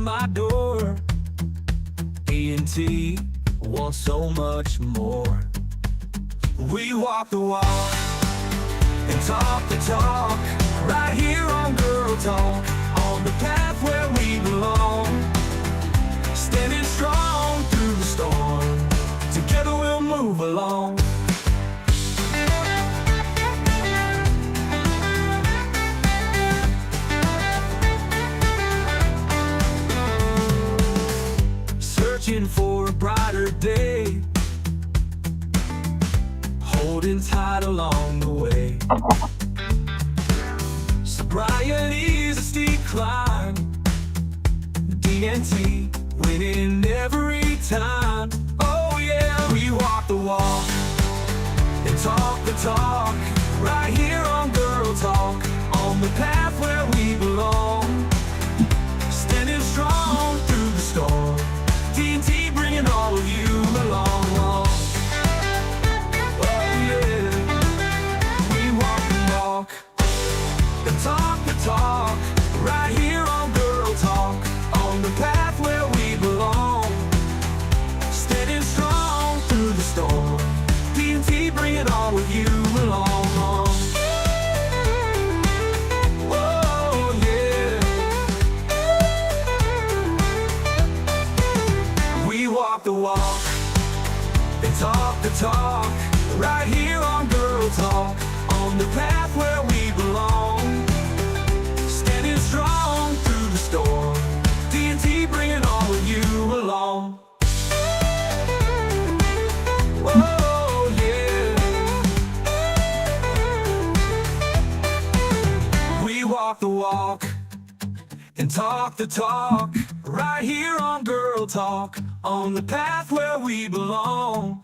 my door. E&T wants so much more. We walk the walk and talk the talk, right here on Girl Talk, on the path where we belong. Standing strong through the storm, together we'll move along. Searching for a brighter day, holding tight along the way. Sobriety's a steep climb, D&T winning every time. Oh yeah, we walk the walk and talk the talk, right here on Girl Talk, on the path where we belong. Standing strong through the storm, D&T bringing all of you along. Oh yeah, we walk the walk and talk the talk, right here on Girl Talk, on the path where we belong. Standing strong through the storm, D&T bringing all of you along. Oh yeah, we walk the walk and talk the talk, right here on Girl Talk, on the path where we belong. Standing strong through the storm, D&T bringing all of you along. Oh yeah, we walk the walk and talk the talk, right here on Girl Talk, on the path where we belong.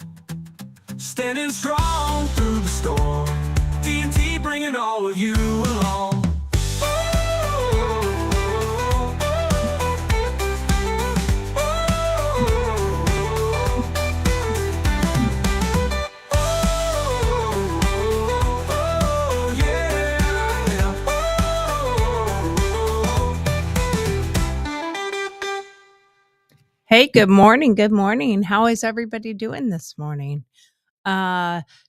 Standing strong through the storm, D&T bringing all of you along. Hey, good morning. Good morning. How is everybody doing this morning?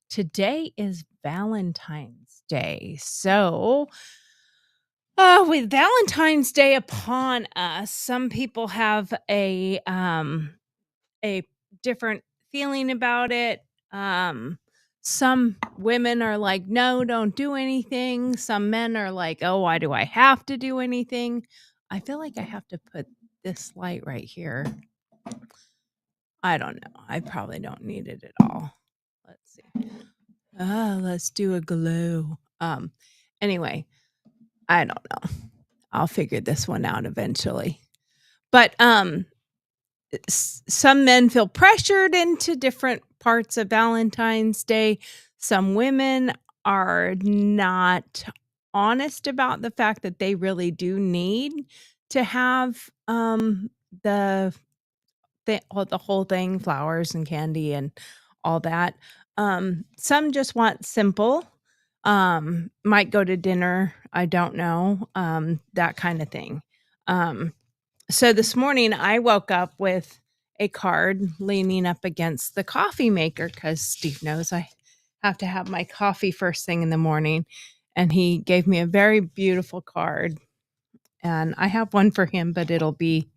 Today is Valentine's Day. So, with Valentine's Day upon us, some people have a different feeling about it. Some women are like, no, don't do anything. Some men are like, oh, why do I have to do anything? I feel like I have to put this light right here. I don't know. I probably don't need it at all. Let's see. Let's do a glow. Anyway, I don't know. I'll figure this one out eventually. But some men feel pressured into different parts of Valentine's Day. Some women are not honest about the fact that they really do need to have the whole thing, flowers and candy and all that. Some just want simple, might go to dinner, I don't know, that kind of thing. So this morning I woke up with a card leaning up against the coffee maker because Steve knows I have to have my coffee first thing in the morning. And he gave me a very beautiful card. And I have one for him, but it'll be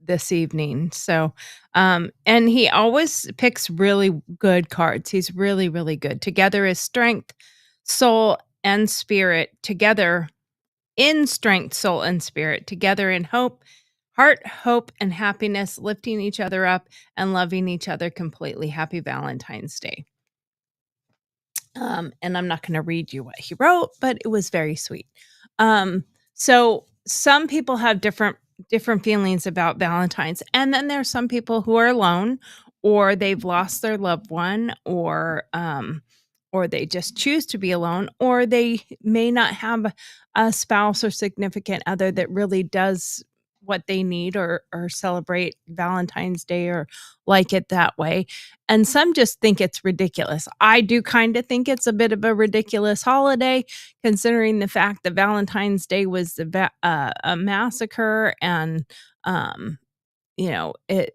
this evening. So, and he always picks really good cards. He's really, really good. Together is strength, soul, and spirit. Together in strength, soul, and spirit. Together in hope, heart, hope, and happiness, lifting each other up and loving each other completely. Happy Valentine's Day. And I'm not going to read you what he wrote, but it was very sweet. So some people have different feelings about Valentine's, and then there's some people who are alone, or they've lost their loved one, or they just choose to be alone, or they may not have a spouse or significant other that really does what they need or celebrate Valentine's Day or like it that way. And some just think it's ridiculous. I do kind of think it's a bit of a ridiculous holiday considering the fact that Valentine's Day was a massacre and um it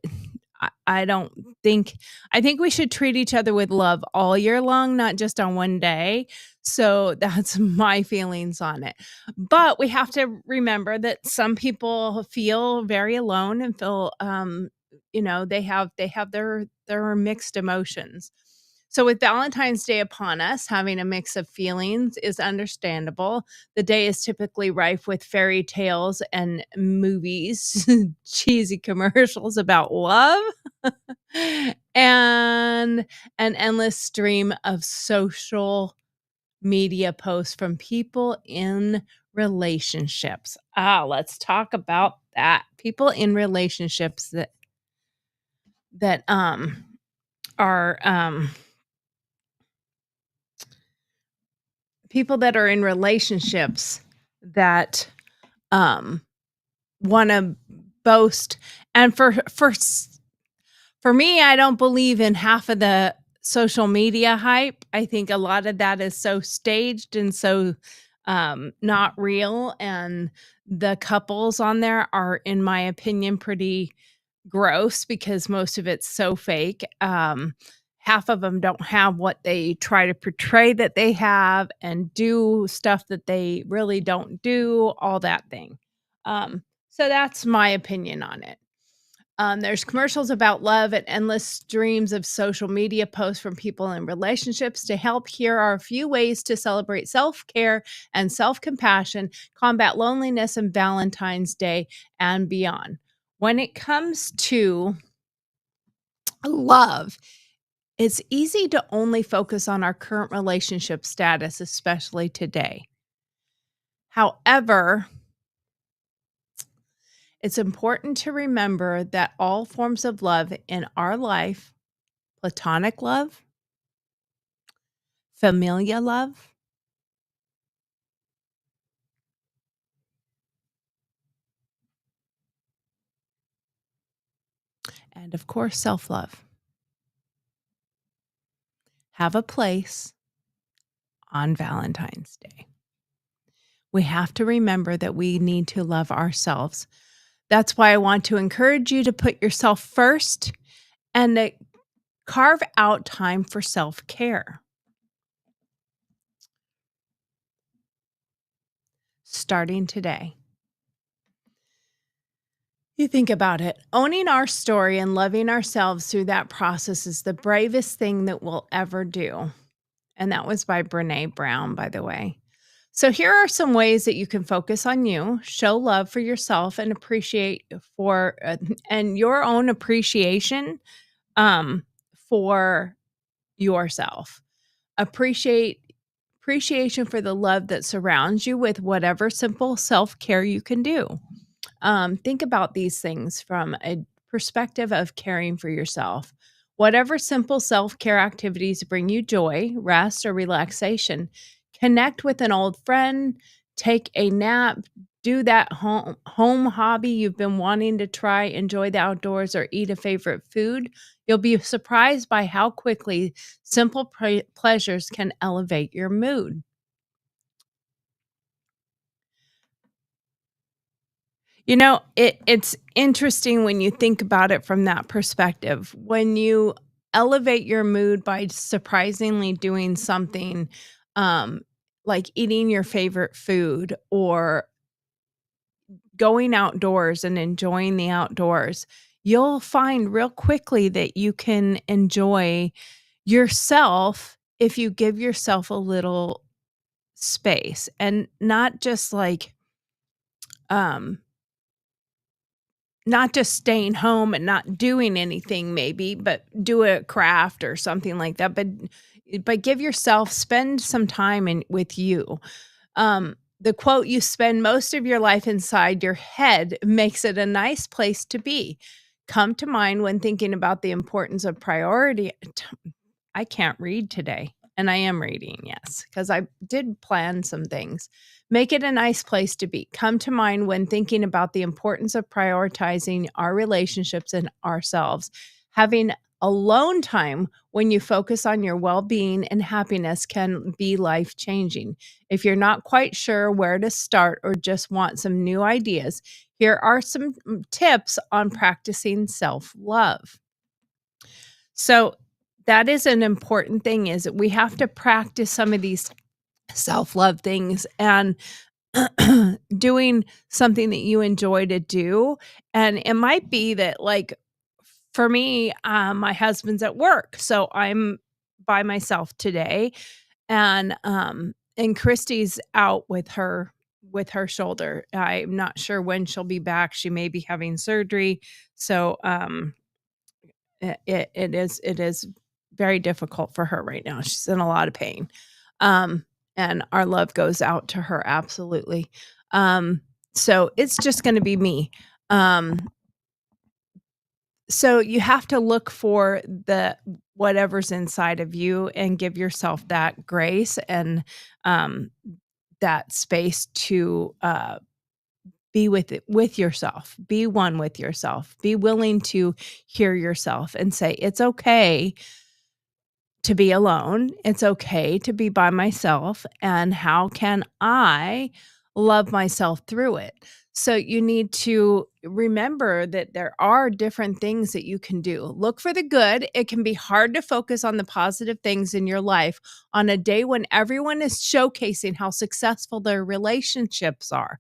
I don't think I think we should treat each other with love all year long, not just on one day. So that's my feelings on it. But we have to remember that some people feel very alone and feel they have their mixed emotions. So with Valentine's Day upon us, having a mix of feelings is understandable. The day is typically rife with fairy tales and movies, cheesy commercials about love, and an endless stream of social media posts from people in relationships. Let's talk about that. People in relationships that are people that are in relationships that um want to boast. And for me, I don't believe in half of the social media hype. I think a lot of that is so staged and so not real, and the couples on there are, in my opinion, pretty gross because most of it's so fake. Half of them don't have what they try to portray that they have and do stuff that they really don't do, all that thing. So that's my opinion on it. There's commercials about love and endless streams of social media posts from people in relationships. To help, here are a few ways to celebrate self care and self compassion, combat loneliness, and Valentine's Day and beyond. When it comes to love, it's easy to only focus on our current relationship status, especially today. However, it's important to remember that all forms of love in our life, platonic love, familial love, and of course, self love, have a place on Valentine's Day. We have to remember that we need to love ourselves. That's why I want to encourage you to put yourself first and to carve out time for self care. Starting today. You think about it. Owning our story and loving ourselves through that process is the bravest thing that we'll ever do. And that was by Brene Brown, by the way. So here are some ways that you can focus on you, show love for yourself, and appreciate for and your own appreciation um, for yourself. Appreciate appreciation for the love that surrounds you with whatever simple self care you can do. Think about these things from a perspective of caring for yourself. Whatever simple self care activities bring you joy, rest, or relaxation, connect with an old friend, take a nap, do that home hobby you've been wanting to try, enjoy the outdoors, or eat a favorite food. You'll be surprised by how quickly simple pleasures can elevate your mood. It's interesting when you think about it from that perspective. When you elevate your mood by surprisingly doing something, um, like eating your favorite food or going outdoors and enjoying the outdoors, you'll find real quickly that you can enjoy yourself if you give yourself a little space and um not just staying home and not doing anything maybe, but do a craft or something like that, but give yourself spend some time with you. The quote, "You spend most of your life inside your head," makes it a nice place to be. Come to mind when thinking about the importance of priority. I can't read today. And I am reading, yes, because I did plan some things. Make it a nice place to be. Come to mind when thinking about the importance of prioritizing our relationships and ourselves. Having alone time when you focus on your well being and happiness can be life changing. If you're not quite sure where to start or just want some new ideas, here are some tips on practicing self love. So, that is an important thing is that we have to practice some of these self-love things and doing something that you enjoy to do. And it might be that, like, for me, my husband's at work, so I'm by myself today, and Christy's out with her shoulder. I'm not sure when she'll be back. She may be having surgery, so it is very difficult for her right now. She's in a lot of pain. Um, and our love goes out to her absolutely. So it's just gonna be me. Um, so you have to look for the whatever's inside of you and give yourself that grace and um, that space to be with yourself. Be one with yourself. Be willing to hear yourself and say, it's okay to be alone. It's okay to be by myself. And how can I love myself through it? So you need to remember that there are different things that you can do. Look for the good. It can be hard to focus on the positive things in your life on a day when everyone is showcasing how successful their relationships are.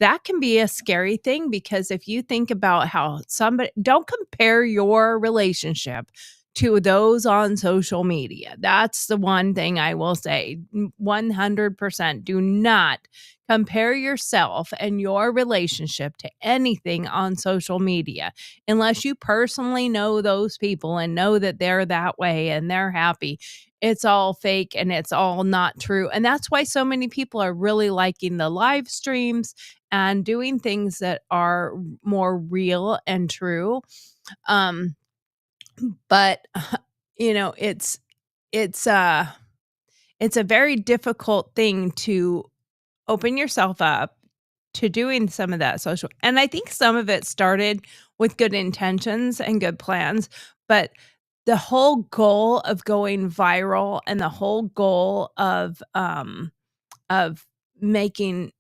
That can be a scary thing because if you think about how somebody, don't compare your relationship to those on social media. That's the one thing I will say 100%. Do not compare yourself and your relationship to anything on social media unless you personally know those people and know that they're that way and they're happy. It's all fake and it's all not true. And that's why so many people are really liking the live streams and doing things that are more real and true. Um, but you know, it's uh it's a very difficult thing to open yourself up to doing some of that social, and I think some of it started with good intentions and good plans, but the whole goal of going viral and the whole goal of making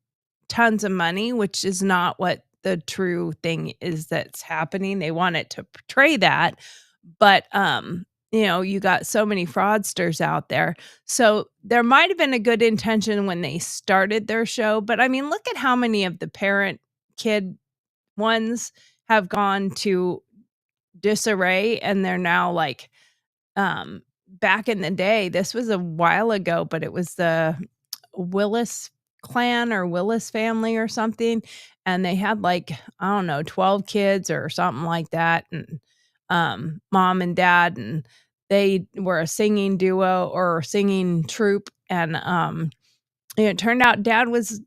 tons of money, which is not what the true thing is that's happening. They want it to portray that, but you know, you got so many fraudsters out there. So there might have been a good intention when they started their show, but I mean, look at how many of the parent kid ones have gone to disarray and they're now like back in the day, this was a while ago, but it was the Willis clan or Willis family or something, and they had, like, I don't know, 12 kids or something like that, and, mom and dad, and they were a singing duo or singing troupe, and it turned out dad was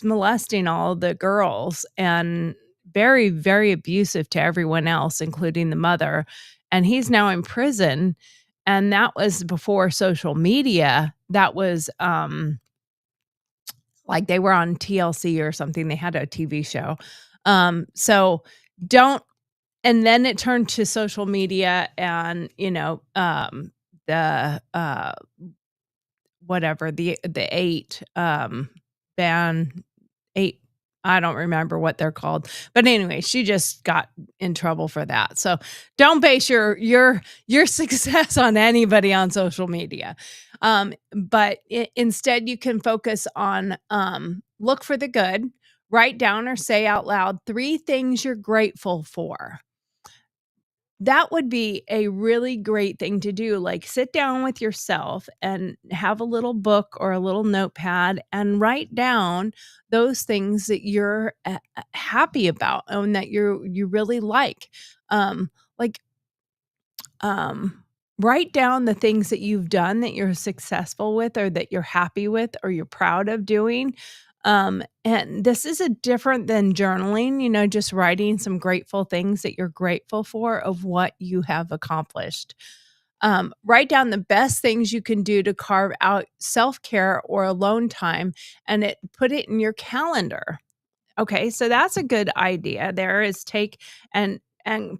molesting all the girls and very, very abusive to everyone else, including the mother, and he's now in prison, and that was before social media. That was, like, they were on TLC or something, they had a TV show. So don't and then it turned to social media and, you know, the, whatever, the 8, band 8, I don't remember what they're called, but anyway, she just got in trouble for that, so don't base your success on anybody on social media, but I instead you can focus on, look for the good, write down or say out loud 3 things you're grateful for. That would be a really great thing to do, like, sit down with yourself and have a little book or a little notepad and write down those things that you're, happy about and that you really like. Like, um, write down the things that you've done that you're successful with or that you're happy with or you're proud of doing. And this is a different than journaling, you know, just writing some grateful things that you're grateful for of what you have accomplished. Write down the best things you can do to carve out self-care or alone time and put it in your calendar. Okay, so that's a good idea. There is take and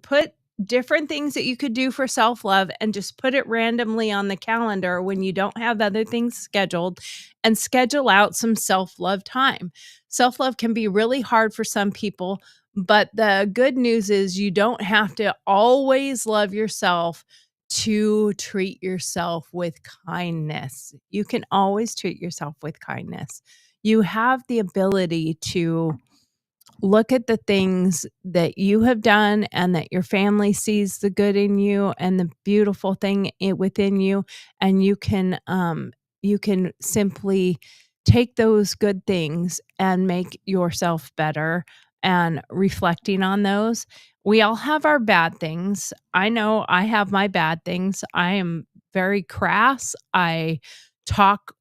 put different things that you could do for self-love and just put it randomly on the calendar when you don't have other things scheduled and schedule out some self-love time. Self-love can be really hard for some people, but the good news is you don't have to always love yourself to treat yourself with kindness. You can always treat yourself with kindness. You have the ability to look at the things that you have done and that your family sees the good in you and the beautiful thing within you, and you can simply take those good things and make yourself better and reflecting on those. We all have our bad things. I know I have my bad things. I am very crass. I talk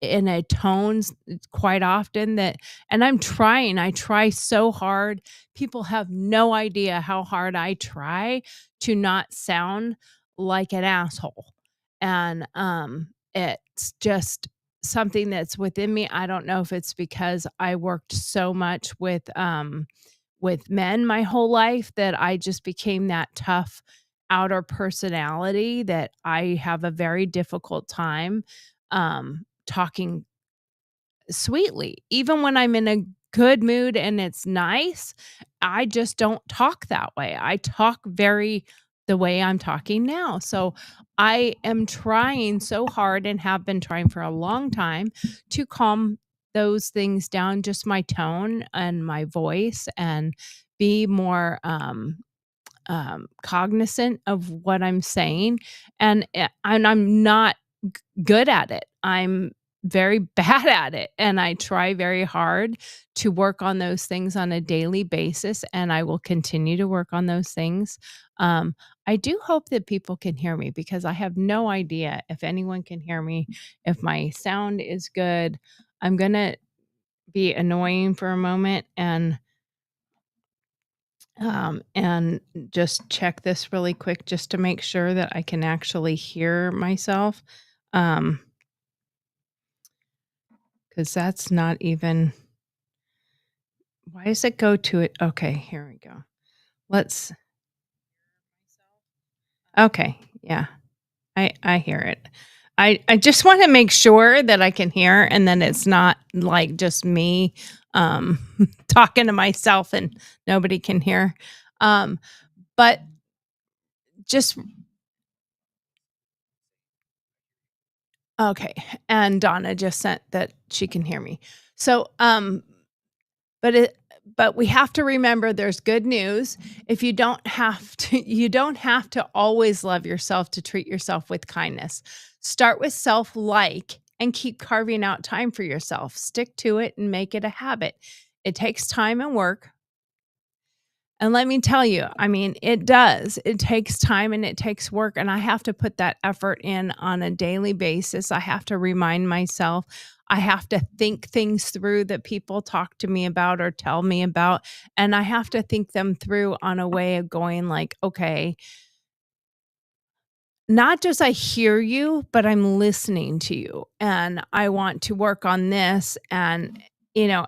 in a tones quite often that, and I try so hard. People have no idea how hard I try to not sound like an asshole. And it's just something that's within me. I don't know if it's because I worked so much with men my whole life that I just became that tough outer personality that I have a very difficult time talking sweetly. Even when I'm in a good mood and it's nice, I just don't talk that way. I talk very the way I'm talking now. So I am trying so hard and have been trying for a long time to calm those things down, just my tone and my voice, and be more cognizant of what I'm saying. And I'm not good at it. I'm very bad at it, and I try very hard to work on those things on a daily basis, and I will continue to work on those things. I do hope that people can hear me because I have no idea if anyone can hear me, if my sound is good. I'm going to be annoying for a moment and just check this really quick just to make sure that I can actually hear myself. Um, because that's not even, why does it go to it? Okay, here we go. Let's, okay, yeah, I hear it. I just want to make sure that I can hear and then it's not like just me um talking to myself and nobody can hear. Um, but just okay. And Donna just sent that she can hear me. So But it but we have to remember there's good news. If you don't have to you don't have to always love yourself to treat yourself with kindness. Start with self-like and keep carving out time for yourself. Stick to it and make it a habit. It takes time and work, and let me tell you, I mean, it does. It takes time and it takes work, and I have to put that effort in on a daily basis. I have to remind myself. I have to think things through that people talk to me about or tell me about, and I have to think them through on a way of going like, "Okay, not just I hear you, but I'm listening to you and I want to work on this," and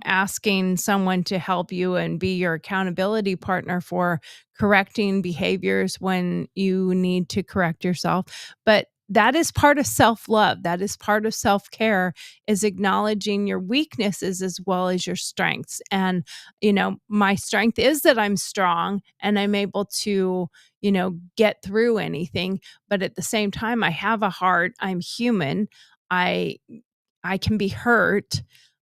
asking someone to help you and be your accountability partner for correcting behaviors when you need to correct yourself. But that is part of self-love. That is part of self-care, is acknowledging your weaknesses as well as your strengths. And my strength is that I'm strong and I'm able to get through anything, but at the same time I have a heart. I'm human. I i can be hurt,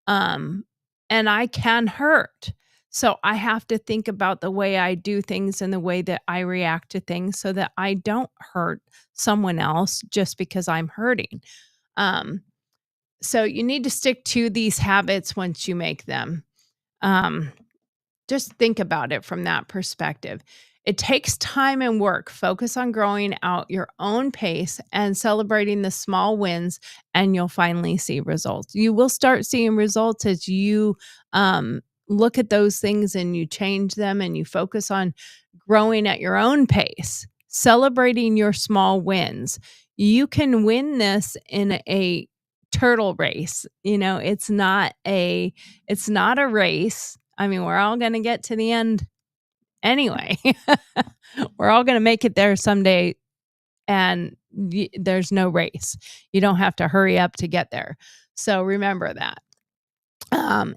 um and I can hurt. So I have to think about the way I do things and the way that I react to things so that I don't hurt someone else just because I'm hurting. um so you need to stick to these habits once you make them. um just think about it from that perspective. It takes time and work. Focus on growing out your own pace and celebrating the small wins, and you'll finally see results. You will start seeing results as you look at those things and you change them and you focus on growing at your own pace, celebrating your small wins. you can win this in a turtle race. It's not a race. I mean, we're all gonna get to the end anyway. We're all gonna make it there someday, and there's no race. You don't have to hurry up to get there. So remember that. Um,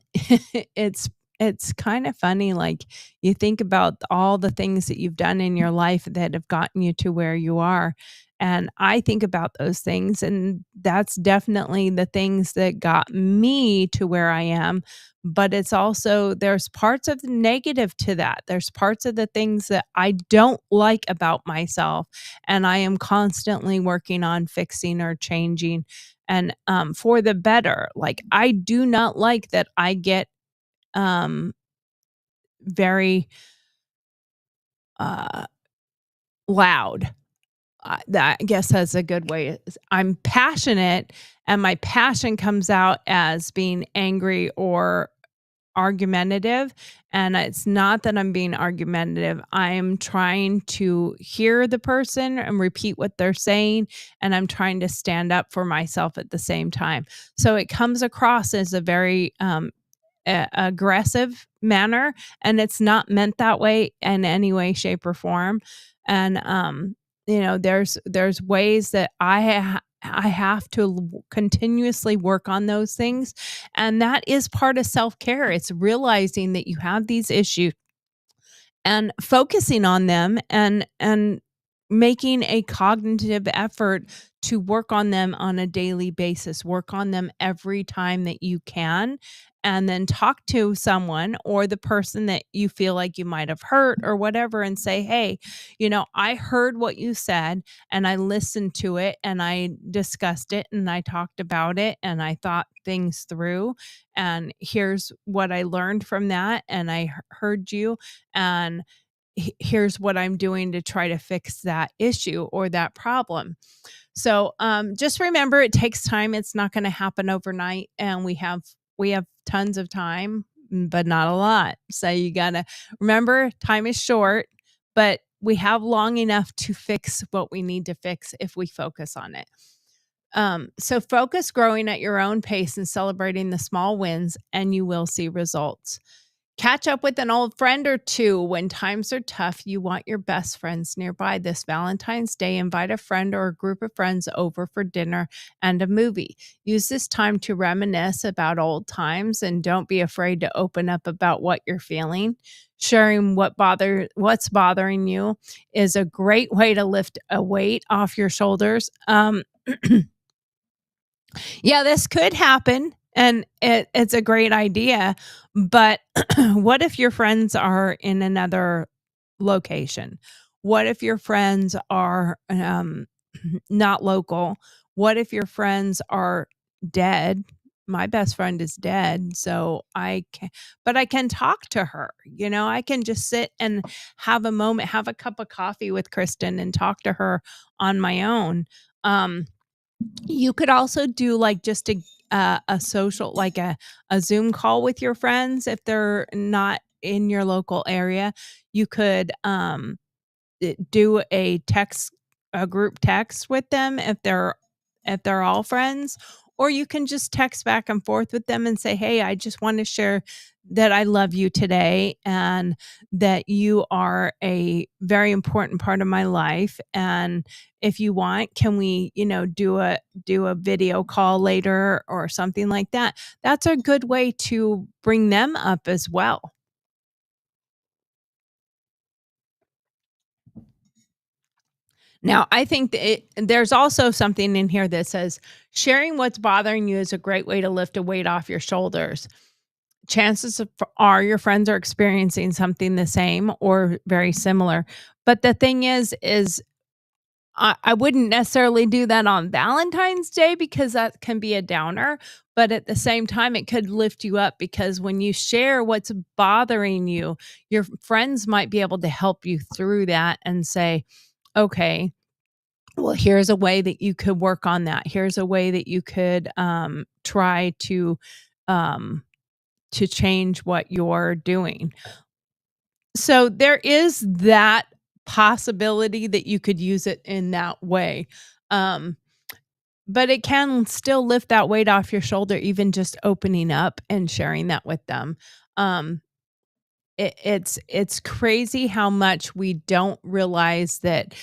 it's it's kind of funny, like, you think about all the things that you've done in your life that have gotten you to where you are, and I think about those things, and that's definitely the things that got me to where I am, but it's also there's parts of the negative to that. There's parts of the things that I don't like about myself, and I am constantly working on fixing or changing, and, for the better. Like, I do not like that I get, um, very, uh, loud. That I guess that's a good way. I'm passionate, and my passion comes out as being angry or argumentative, and it's not that I'm being argumentative. I'm trying to hear the person and repeat what they're saying, and I'm trying to stand up for myself at the same time. So it comes across as a very aggressive manner, and it's not meant that way in any way, shape, or form. And there's ways that I have to continuously work on those things, and that is part of self care. It's realizing that you have these issues and focusing on them, and making a cognitive effort to work on them on a daily basis, work on them every time that you can, and then talk to someone or the person that you feel like you might have hurt or whatever, and say, hey, I heard what you said, and I listened to it, and I discussed it, and I talked about it, and I thought things through, and here's what I learned from that, and I heard you, and here's what I'm doing to try to fix that issue or that problem. So just remember, it takes time. It's not going to happen overnight, and we have tons of time, but not a lot. So you got to remember, time is short, but we have long enough to fix what we need to fix if we focus on it. So focus growing at your own pace and celebrating the small wins, and you will see results. Catch up with an old friend or two when times are tough. You want your best friends nearby. This Valentine's Day, invite a friend or a group of friends over for dinner and a movie. Use this time to reminisce about old times, and don't be afraid to open up about what you're feeling. Sharing what's bothering you is a great way to lift a weight off your shoulders. Yeah, this could happen, and it's a great idea, but what if your friends are in another location? What if your friends are, not local? What if your friends are dead? My best friend is dead, so I can talk to her, I can just sit and have a moment, have a cup of coffee with Kristen and talk to her on my own. Um you could also do, like, just a social, like a Zoom call with your friends if they're not in your local area. You could, do a group text with them if they're all friends, or you can just text back and forth with them and say, "Hey, I just want to share that I love you today, and that you are a very important part of my life, and if you want, can we, do a video call later or something like that." That's a good way to bring them up as well. Now, I think that there's also something in here that says sharing what's bothering you is a great way to lift a weight off your shoulders. Are your friends are experiencing something the same or very similar. But the thing is I wouldn't necessarily do that on Valentine's Day, because that can be a downer. But at the same time, it could lift you up, because when you share what's bothering you, your friends might be able to help you through that and say, okay, well, here's a way that you could work on that. Here's a way that you could try um, to change what you're doing. So there is that possibility that you could use it in that way. Um, but it can still lift that weight off your shoulder, even just opening up and sharing that with them. Um, it's crazy how much we don't realize that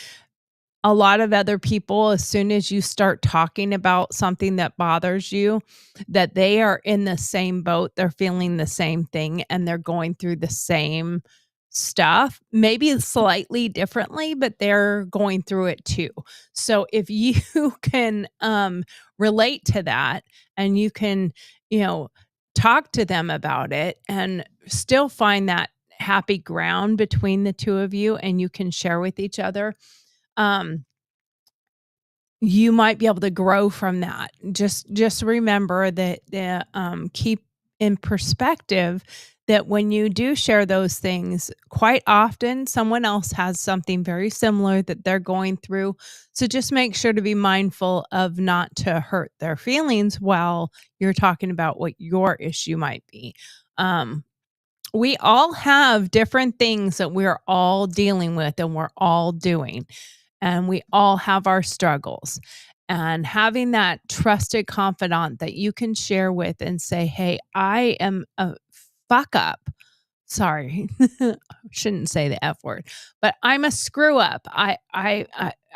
a lot of other people, as soon as you start talking about something that bothers you, that they are in the same boat, they're feeling the same thing, and they're going through the same stuff, maybe slightly differently, but they're going through it too. So if you can, relate to that and you can, you know, talk to them about it and still find that happy ground between the 2 of you and you can share with each other, um, you might be able to grow from that. Just remember that keep in perspective that when you do share those things, quite often someone else has something very similar that they're going through. So just make sure to be mindful of not to hurt their feelings while you're talking about what your issue might be. Um, we all have different things that we're all dealing with and we're all doing, and we all have our struggles. And having that trusted confidant that you can share with and say, "Hey, I am a fuck up." Sorry, shouldn't say the F word, but I'm a screw up. I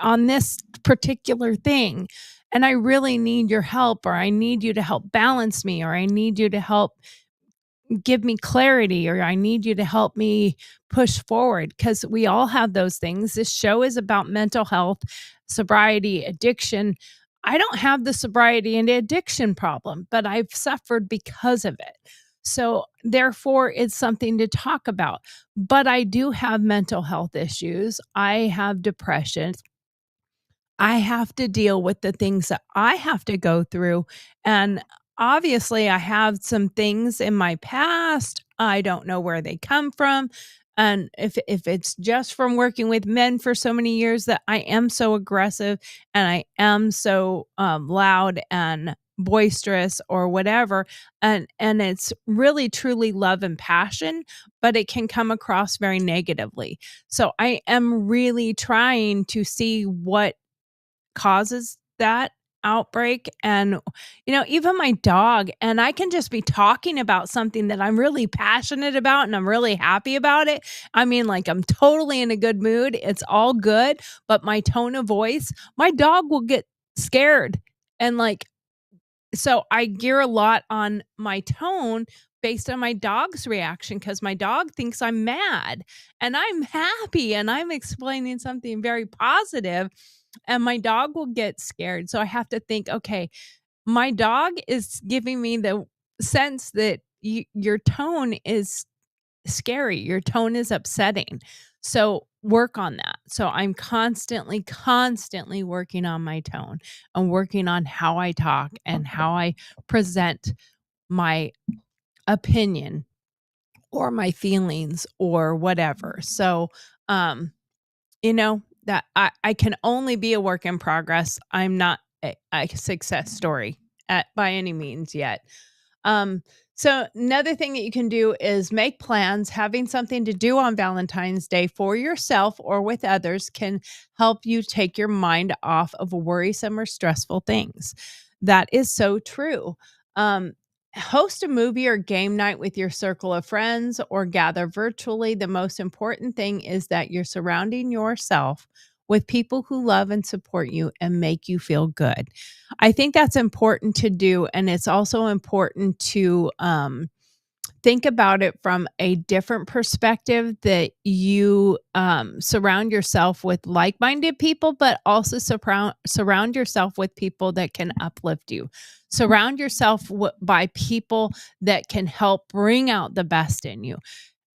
on this particular thing, and I really need your help, or I need you to help balance me, or I need you to help give me clarity, or I need you to help me push forward, because we all have those things. This show is about mental health, sobriety, addiction. I don't have the sobriety and addiction problem, but I've suffered because of it. So, therefore, it's something to talk about. But I do have mental health issues. I have depression. I have to deal with the things that I have to go through, and obviously, I have some things in my past, I don't know where they come from, and if it's just from working with men for so many years that I am so aggressive and I am so, loud and boisterous or whatever, and it's really truly love and passion, but it can come across very negatively. So, I am really trying to see what causes that outbreak. And even my dog, and I can just be talking about something that I'm really passionate about and I'm really happy about it. I mean, like, I'm totally in a good mood, it's all good, but my tone of voice, my dog will get scared. And, like, so I gear a lot on my tone based on my dog's reaction, because my dog thinks I'm mad and I'm happy and I'm explaining something very positive, and my dog will get scared. So I have to think, okay, my dog is giving me the sense that your tone is scary, your tone is upsetting. So work on that. So I'm constantly, constantly working on my tone and working on how I talk and how I present my opinion or my feelings or whatever. So, that I can only be a work in progress. I'm not a success story by any means yet. Um, so another thing that you can do is make plans. Having something to do on Valentine's Day for yourself or with others can help you take your mind off of worrisome or stressful things. That is so true. Um, Host a movie or game night with your circle of friends or gather virtually. The most important thing is that you're surrounding yourself with people who love and support you and make you feel good. I think that's important to do, and it's also important to, think about it from a different perspective, that you, surround yourself with like-minded people, but also surround yourself with people that can uplift you. Surround yourself by people that can help bring out the best in you.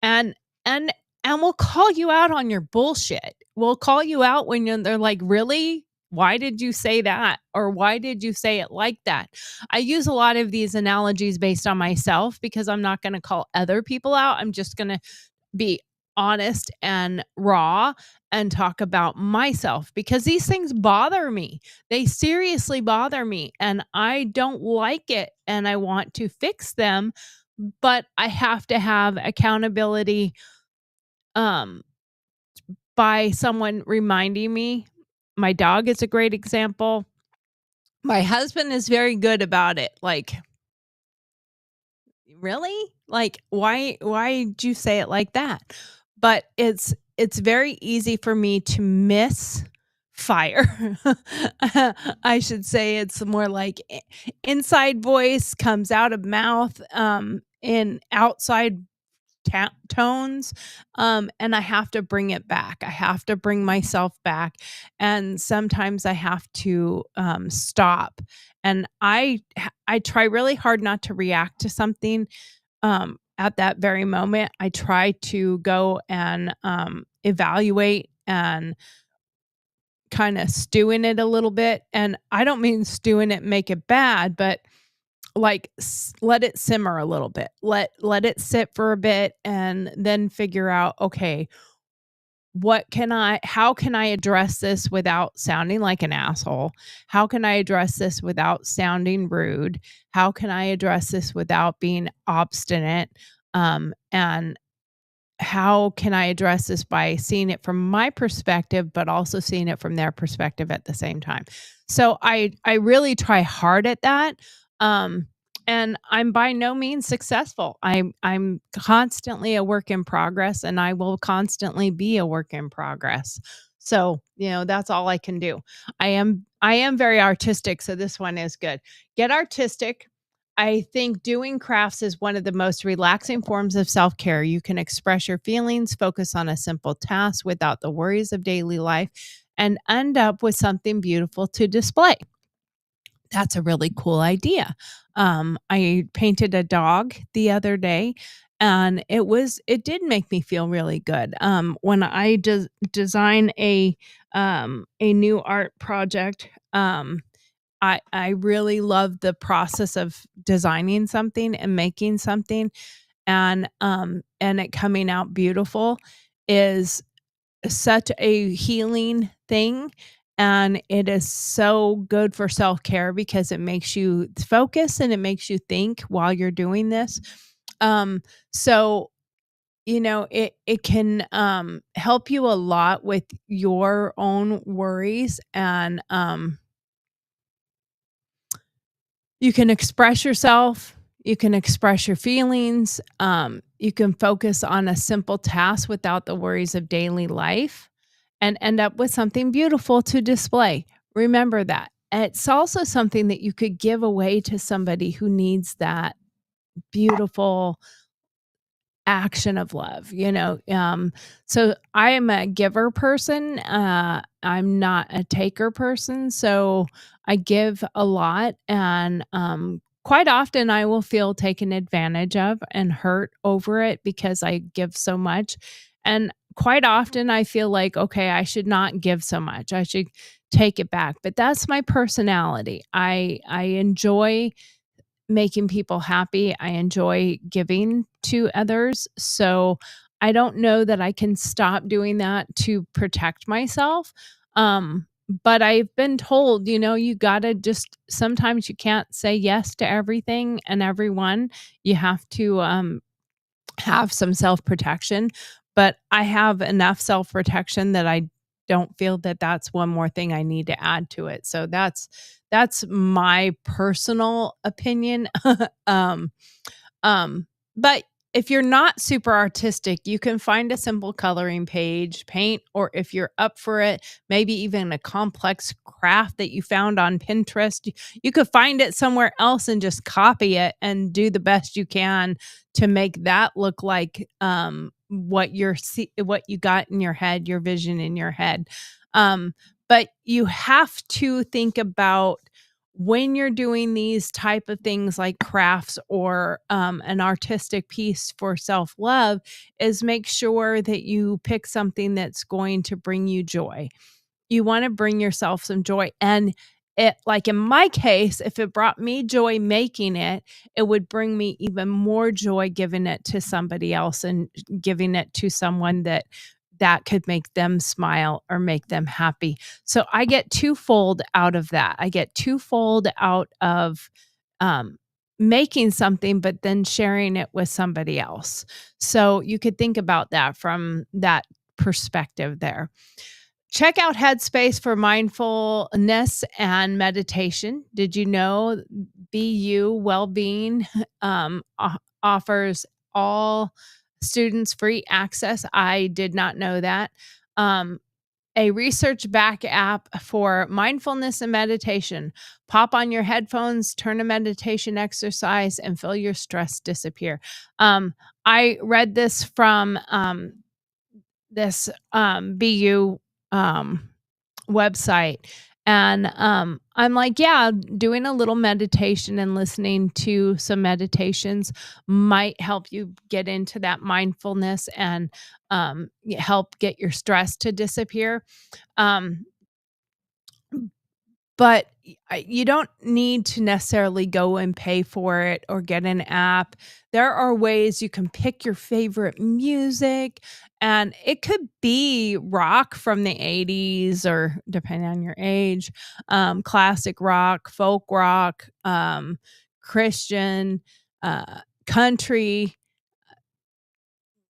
And and and we'll call you out on your bullshit. We'll call you out when they're like, "Really? Why did you say that?" Or "Why did you say it like that?" I use a lot of these analogies based on myself because I'm not gonna call other people out. I'm just gonna be honest and raw and talk about myself, because these things bother me. They seriously bother me, and I don't like it, and I want to fix them, but I have to have accountability, um, by someone reminding me, My dog is a great example. My husband is very good about it, like, "Really? Like, why'd you say it like that?" But it's very easy for me to miss fire. I should say it's more like inside voice comes out of mouth, in outside tones, and I have to bring it back. I have to bring myself back, and sometimes I have to, stop, and I try really hard not to react to something, at that very moment. I try to go and, evaluate and kinda stew in it a little bit, and I don't mean stew in it, make it bad, but like, let it simmer a little bit. Let it sit for a bit and then figure out, "Okay, how can I address this without sounding like an asshole? How can I address this without sounding rude? How can I address this without being obstinate? And how can I address this by seeing it from my perspective, but also seeing it from their perspective at the same time?" So I really try hard at that. Um, and I'm by no means successful. I'm constantly a work in progress and I will constantly be a work in progress. So, that's all I can do. I am very artistic, so this one is good. Get artistic. I think doing crafts is one of the most relaxing forms of self care. You can express your feelings, focus on a simple task without the worries of daily life, and end up with something beautiful to display. That's a really cool idea. I painted a dog the other day and it did make me feel really good. When I design a new art project, I really love the process of designing something and making something and it coming out beautiful is such a healing thing, and it is so good for self-care because it makes you focus and it makes you think while you're doing this. So, it can, help you a lot with your own worries and, you can express yourself, you can express your feelings, you can focus on a simple task without the worries of daily life and end up with something beautiful to display. Remember that. It's also something that you could give away to somebody who needs that beautiful action of love, so I am a giver person, I'm not a taker person, so I give a lot and, quite often I will feel taken advantage of and hurt over it because I give so much, and quite often I feel like, "Okay, I should not give so much, I should take it back," but that's my personality. I enjoy making people happy. I enjoy giving to others. So I don't know that I can stop doing that to protect myself. But I've been told, you gotta just sometimes you can't say yes to everything and everyone. You have to have some self-protection, but I have enough self-protection that I don't feel that that's one more thing I need to add to it. So that's my personal opinion. Um, but if you're not super artistic, you can find a simple coloring page, paint, or if you're up for it, maybe even a complex craft that you found on Pinterest. You could find it somewhere else and just copy it and do the best you can to make that look like what you got in your head, your vision in your head. But you have to think about when you're doing these type of things like crafts or an artistic piece for self-love is make sure that you pick something that's going to bring you joy. You wanna bring yourself some joy, and it like, in my case, if it brought me joy making it, it would bring me even more joy giving it to somebody else and giving it to someone that could make them smile or make them happy. So, I get twofold out of that. I get twofold out of, um, making something, but then sharing it with somebody else. So, you could think about that from that perspective there. Check out Headspace for mindfulness and meditation. Did you know BU Wellbeing offers all students free access? I did not know that. Um, a research back app for mindfulness and meditation. Pop on your headphones, turn a meditation exercise, and feel your stress disappear. I read this from this BU um, website. And I'm like, yeah, doing a little meditation and listening to some meditations might help you get into that mindfulness and help get your stress to disappear. Um, but you don't need to necessarily go and pay for it or get an app. There are ways you can pick your favorite music, and it could be rock from the '80s or depending on your age, classic rock, folk rock, Christian, country,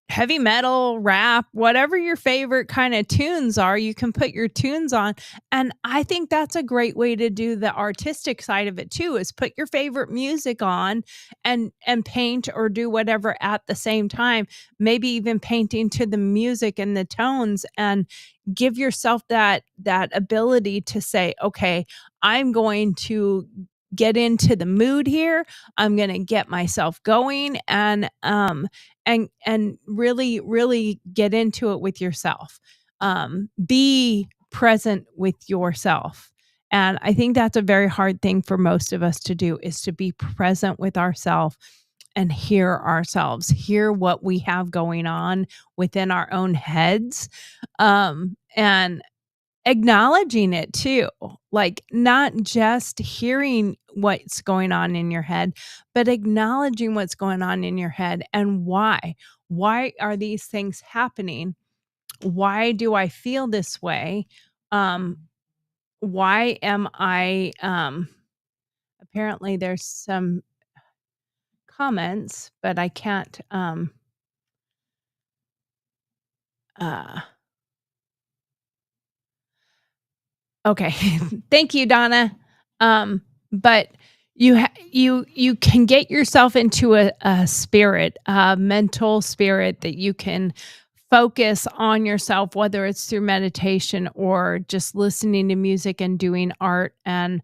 heavy metal, rap, whatever your favorite kind of tunes are, you can put your tunes on. And I think that's a great way to do the artistic side of it too, is put your favorite music on and paint or do whatever at the same time, maybe even painting to the music and the tones, and give yourself that ability to say, okay, I'm going to get into the mood here. I'm going to get myself going and really get into it with yourself. Be present with yourself. And I think that's a very hard thing for most of us to do, is to be present with ourselves and hear ourselves, hear what we have going on within our own heads. And acknowledging it too, like, not just hearing what's going on in your head, but acknowledging what's going on in your head and why. Why are these things happening? Why do I feel this way? Um, why am I apparently there's some comments, but I can't uh okay. Thank you, Donna. But you can get yourself into a spirit, a mental spirit that you can focus on yourself, whether it's through meditation or just listening to music and doing art and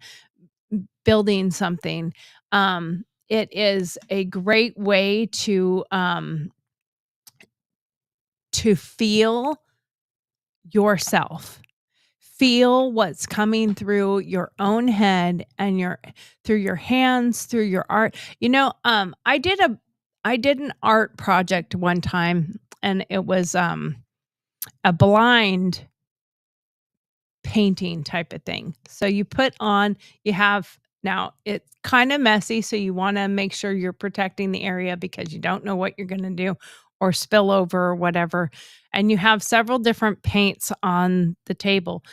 building something. It is a great way to feel yourself. Feel what's coming through your own head and your through your hands, through your art. I did an art project one time, and it was a blind painting type of thing. So you have now it's kind of messy, so you want to make sure you're protecting the area because you don't know what you're going to do or spill over or whatever. And you have several different paints on the table.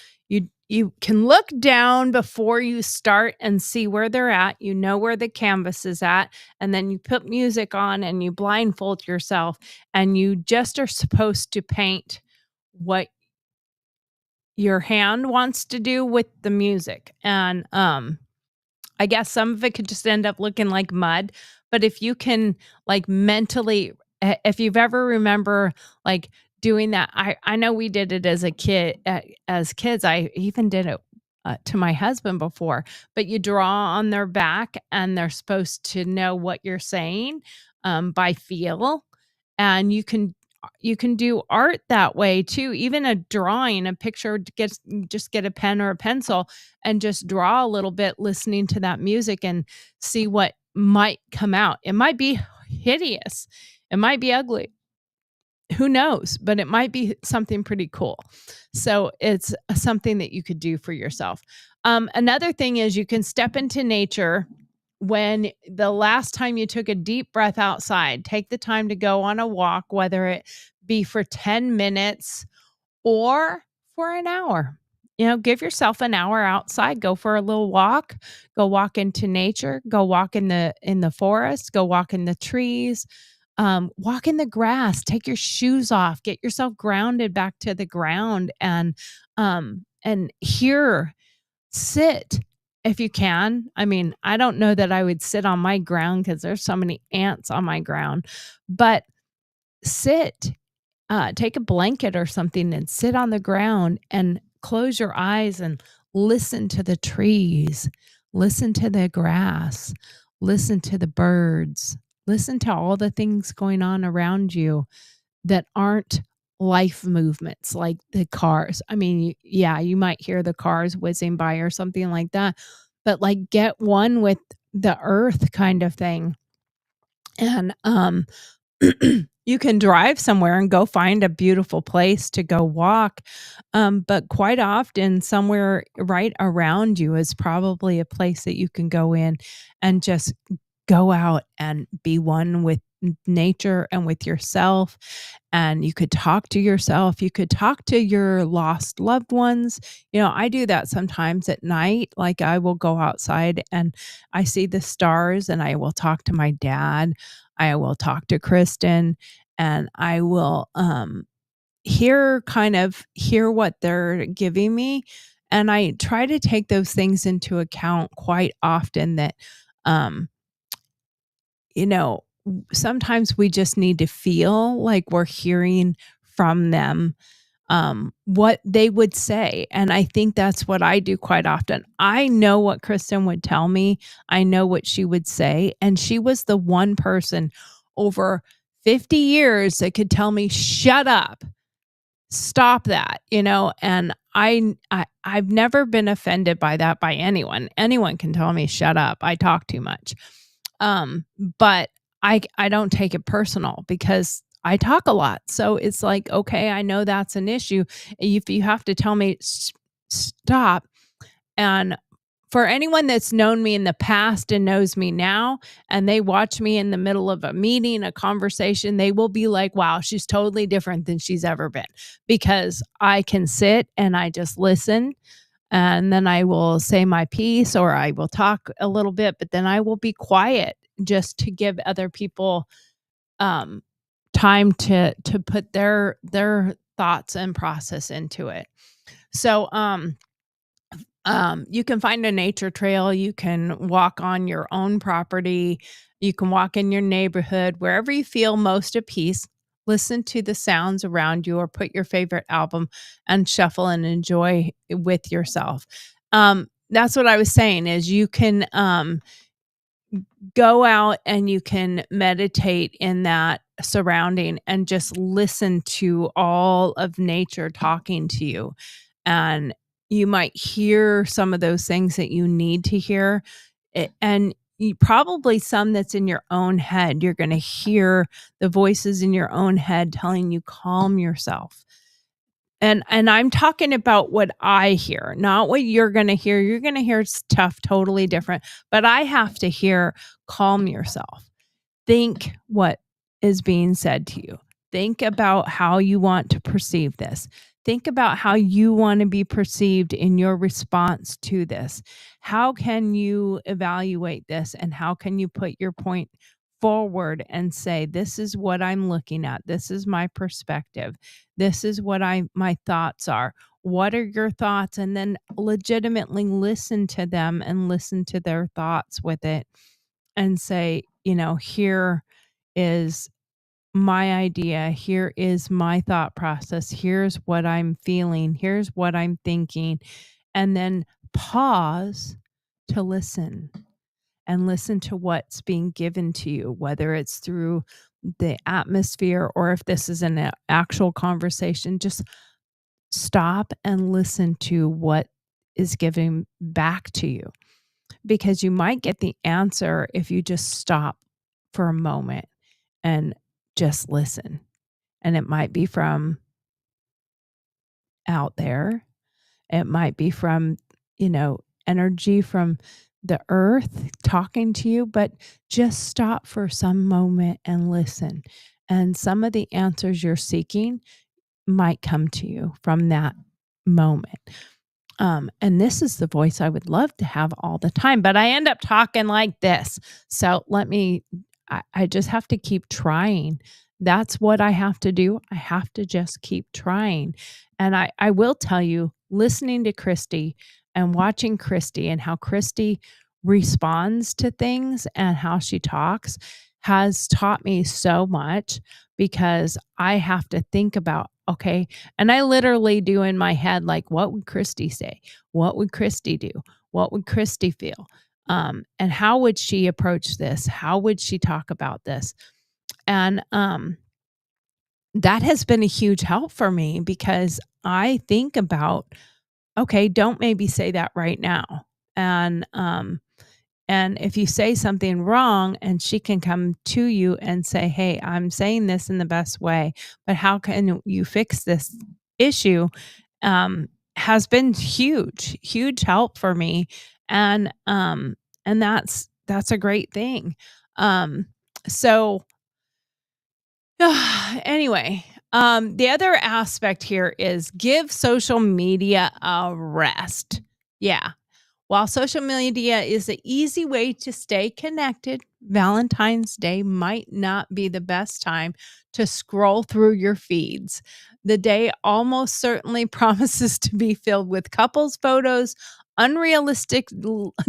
You can look down before you start and see where they're at. You know where the canvas is at, and then you put music on and you blindfold yourself, and you just are supposed to paint what your hand wants to do with the music. And I guess some of it could just end up looking like mud, but if you can, like, mentally, if you've ever remember, like, doing that, I know we did it as a kid, as kids. I even did it to my husband before. But you draw on their back, and they're supposed to know what you're saying by feel, and you can do art that way too. Even a drawing, a picture, just get a pen or a pencil and just draw a little bit, listening to that music, and see what might come out. It might be hideous. It might be ugly. Who knows? But it might be something pretty cool. So it's something that you could do for yourself. Another thing is you can step into nature. When the last time you took a deep breath outside, take the time to go on a walk, whether it be for 10 minutes or for an hour. Give yourself an hour outside, go for a little walk, go walk into nature, go walk in the forest, go walk in the trees. Walk in the grass, take your shoes off, get yourself grounded back to the ground, and hear, sit if you can. I mean, I don't know that I would sit on my ground because there's so many ants on my ground, but sit, take a blanket or something and sit on the ground and close your eyes and listen to the trees, listen to the grass, listen to the birds, listen to all the things going on around you that aren't life movements like the cars. I mean, yeah, you might hear the cars whizzing by or something like that, but like get one with the earth kind of thing. And you can drive somewhere and go find a beautiful place to go walk. But quite often, somewhere right around you is probably a place that you can go in and just go out and be one with nature and with yourself. And you could talk to yourself. You could talk to your lost loved ones. I do that sometimes at night. Like I will go outside and I see the stars and I will talk to my dad. I will talk to Kristen and I will hear what they're giving me. And I try to take those things into account quite often that um sometimes we just need to feel like we're hearing from them what they would say. And I think that's what I do quite often. I know what Kristen would tell me. I know what she would say. And she was the one person over 50 years that could tell me, shut up, stop that, and I've never been offended by that by anyone. Anyone can tell me, shut up, I talk too much. But I don't take it personal because I talk a lot. So it's like, okay, I know that's an issue. If you have to tell me stop. And for anyone that's known me in the past and knows me now, and they watch me in the middle of a meeting, a conversation, they will be like, wow, she's totally different than she's ever been, because I can sit and I just listen, and then I will say my piece or I will talk a little bit, but then I will be quiet just to give other people um, time to put their thoughts and process into it. So you can find a nature trail, you can walk on your own property, you can walk in your neighborhood, wherever you feel most at peace. Listen to the sounds around you or put your favorite album and shuffle and enjoy with yourself. That's what I was saying is you can go out and you can meditate in that surrounding and just listen to all of nature talking to you. And you might hear some of those things that you need to hear. And you probably some that's in your own head. You're going to hear the voices in your own head telling you, calm yourself. And I'm talking about what I hear, not what you're gonna hear. You're gonna hear stuff totally different, but I have to hear, calm yourself. Think what is being said to you. Think about how you want to perceive this. Think about how you want to be perceived in your response to this. How can you evaluate this and how can you put your point forward and say, this is what I'm looking at. This is my perspective. This is what my thoughts are. What are your thoughts? And then legitimately listen to them and listen to their thoughts with it and say, here is my idea. Here is my thought process. Here's what I'm feeling. Here's what I'm thinking. And then pause to listen and listen to what's being given to you, whether it's through the atmosphere or if this is an actual conversation. Just stop and listen to what is given back to you, because you might get the answer if you just stop for a moment and just listen. And it might be from out there, it might be from, energy from the earth talking to you, but just stop for some moment and listen. And some of the answers you're seeking might come to you from that moment. And this is the voice I would love to have all the time, but I end up talking like this. So I just have to keep trying. That's what I have to do. I have to just keep trying. And I will tell you, listening to Christy and watching Christy and how Christy responds to things and how she talks has taught me so much because I have to think about, okay, and I literally do in my head, like, what would Christy say? What would Christy do? What would Christy feel? And how would she approach this? How would she talk about this? And that has been a huge help for me because I think about, okay, don't maybe say that right now. And if you say something wrong and she can come to you and say, "Hey, I'm saying this in the best way, but how can you fix this issue?" Has been huge, huge help for me. And that's a great thing. Um, so anyway, the other aspect here is give social media a rest. Yeah. While social media is an easy way to stay connected, Valentine's Day might not be the best time to scroll through your feeds. The day almost certainly promises to be filled with couples photos, unrealistic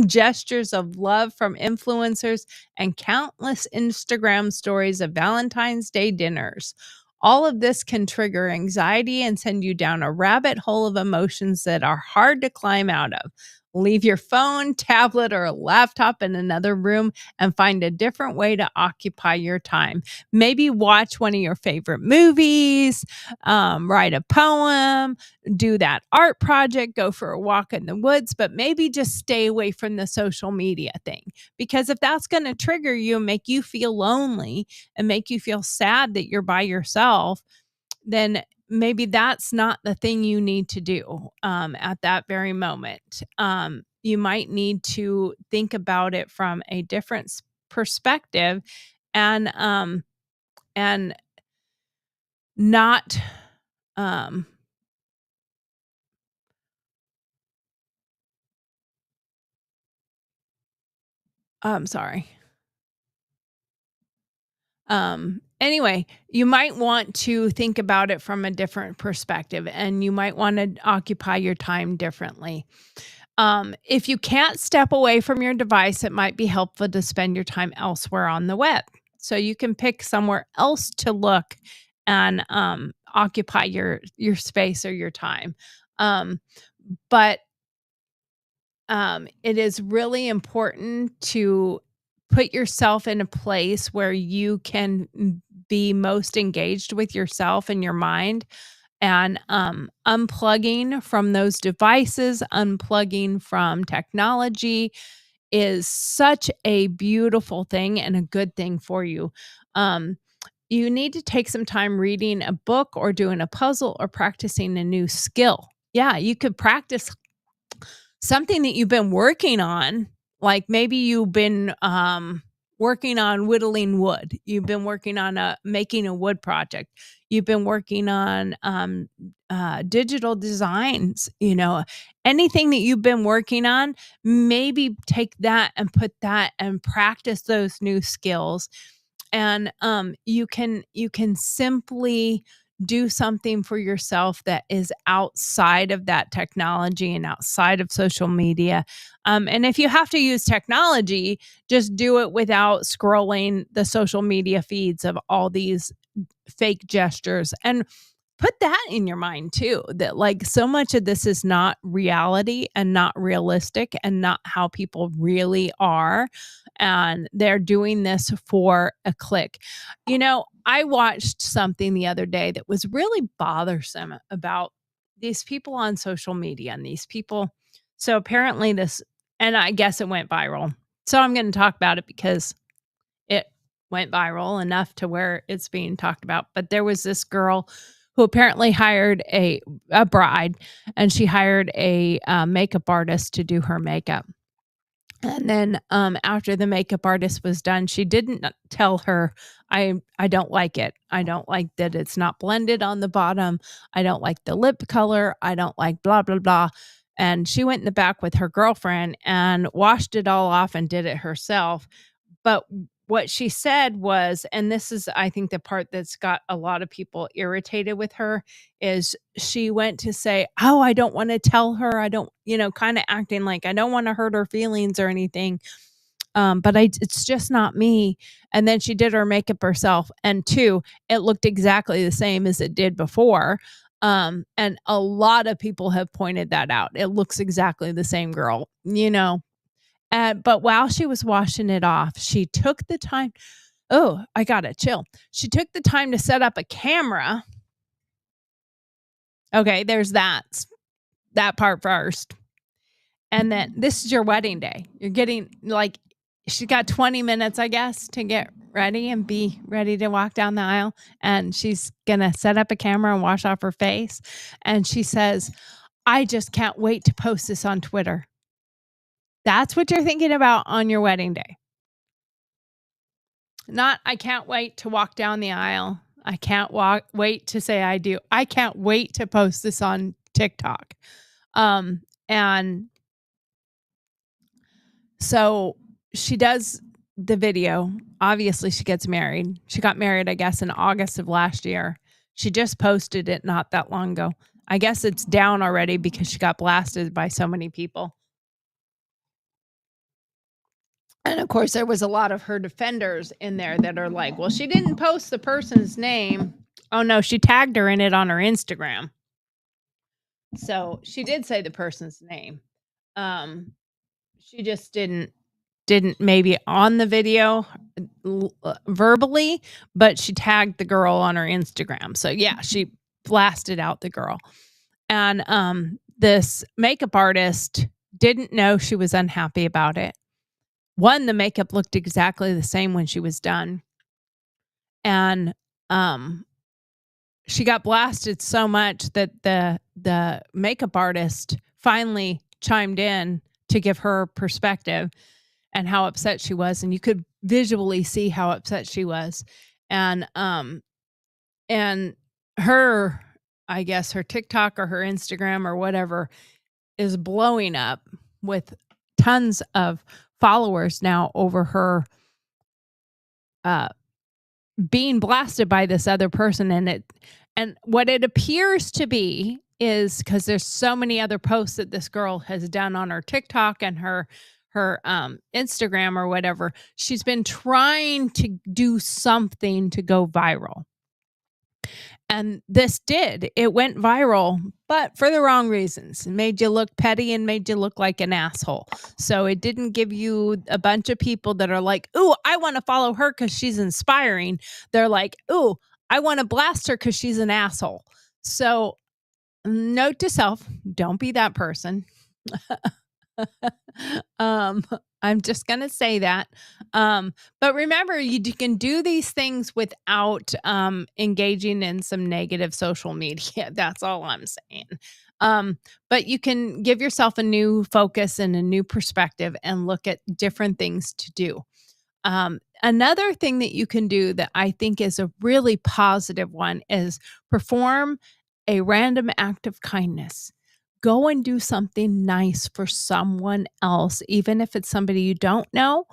gestures of love from influencers, and countless Instagram stories of Valentine's Day dinners. All of this can trigger anxiety and send you down a rabbit hole of emotions that are hard to climb out of. Leave your phone, tablet, or laptop in another room and find a different way to occupy your time. Maybe watch one of your favorite movies, write a poem, do that art project, go for a walk in the woods, but maybe just stay away from the social media thing. Because if that's going to trigger you and make you feel lonely and make you feel sad that you're by yourself, then maybe that's not the thing you need to do at that very moment. You might need to think about it from a different perspective and and not um I'm sorry. Anyway, you might want to think about it from a different perspective and you might want to occupy your time differently. If you can't step away from your device, it might be helpful to spend your time elsewhere on the web. So you can pick somewhere else to look and occupy your space or your time. But it is really important to put yourself in a place where you can be most engaged with yourself and your mind and unplugging from those devices, unplugging from technology is such a beautiful thing and a good thing for you. Um, you need to take some time reading a book or doing a puzzle or practicing a new skill. Yeah, you could practice something that you've been working on, like maybe you've been working on whittling wood. You've been working on making a wood project. You've been working on digital designs. Anything that you've been working on, maybe take that and put that and practice those new skills. And you can simply do something for yourself that is outside of that technology and outside of social media. And if you have to use technology, just do it without scrolling the social media feeds of all these fake gestures. And put that in your mind too, that like so much of this is not reality and not realistic and not how people really are, and they're doing this for a click. I watched something the other day that was really bothersome about these people on social media and these people. So apparently this, and I guess it went viral, so I'm going to talk about it because it went viral enough to where it's being talked about. But there was this girl who apparently hired a bride, and she hired a makeup artist to do her makeup. And then after the makeup artist was done, she didn't tell her, I don't like it. I don't like that it's not blended on the bottom. I don't like the lip color. I don't like blah blah blah. And she went in the back with her girlfriend and washed it all off and did it herself. But what she said was, and this is, I think, the part that's got a lot of people irritated with her, is she went to say, "Oh, I don't wanna tell her, I don't," kinda acting like, "I don't wanna hurt her feelings or anything, but it's just not me." And then she did her makeup herself, and 2, it looked exactly the same as it did before, and a lot of people have pointed that out. It looks exactly the same girl, but while she was washing it off, she took the time. Oh, I got a chill. She took the time to set up a camera. Okay, there's that part first. And then this is your wedding day. You're getting like, she got 20 minutes, I guess, to get ready and be ready to walk down the aisle. And she's going to set up a camera and wash off her face. And she says, "I just can't wait to post this on Twitter." That's what you're thinking about on your wedding day. Not, "I can't wait to walk down the aisle. I can't wait to say I do. I can't wait to post this on TikTok." And so she does the video. Obviously, she gets married. She got married, I guess, in August of last year. She just posted it not that long ago. I guess it's down already because she got blasted by so many people. And of course, there was a lot of her defenders in there that are like, "Well, she didn't post the person's name." Oh no, she tagged her in it on her Instagram. So she did say the person's name. She just didn't maybe on the video verbally, but she tagged the girl on her Instagram. So yeah, she blasted out the girl. And this makeup artist didn't know she was unhappy about it. One, the makeup looked exactly the same when she was done. And she got blasted so much that the makeup artist finally chimed in to give her perspective and how upset she was, and you could visually see how upset she was. And her, I guess her TikTok or her Instagram or whatever is blowing up with tons of followers now over her being blasted by this other person. And what it appears to be is, because there's so many other posts that this girl has done on her TikTok and her Instagram or whatever, she's been trying to do something to go viral. And this did. It went viral, but for the wrong reasons. It made you look petty and made you look like an asshole. So it didn't give you a bunch of people that are like, "Ooh, I want to follow her because she's inspiring." They're like, "Ooh, I want to blast her because she's an asshole." So note to self, don't be that person. um, I'm just going to say that. But remember, you can do these things without engaging in some negative social media. That's all I'm saying. But you can give yourself a new focus and a new perspective and look at different things to do. Another thing that you can do that I think is a really positive one is perform a random act of kindness. Go and do something nice for someone else, even if it's somebody you don't know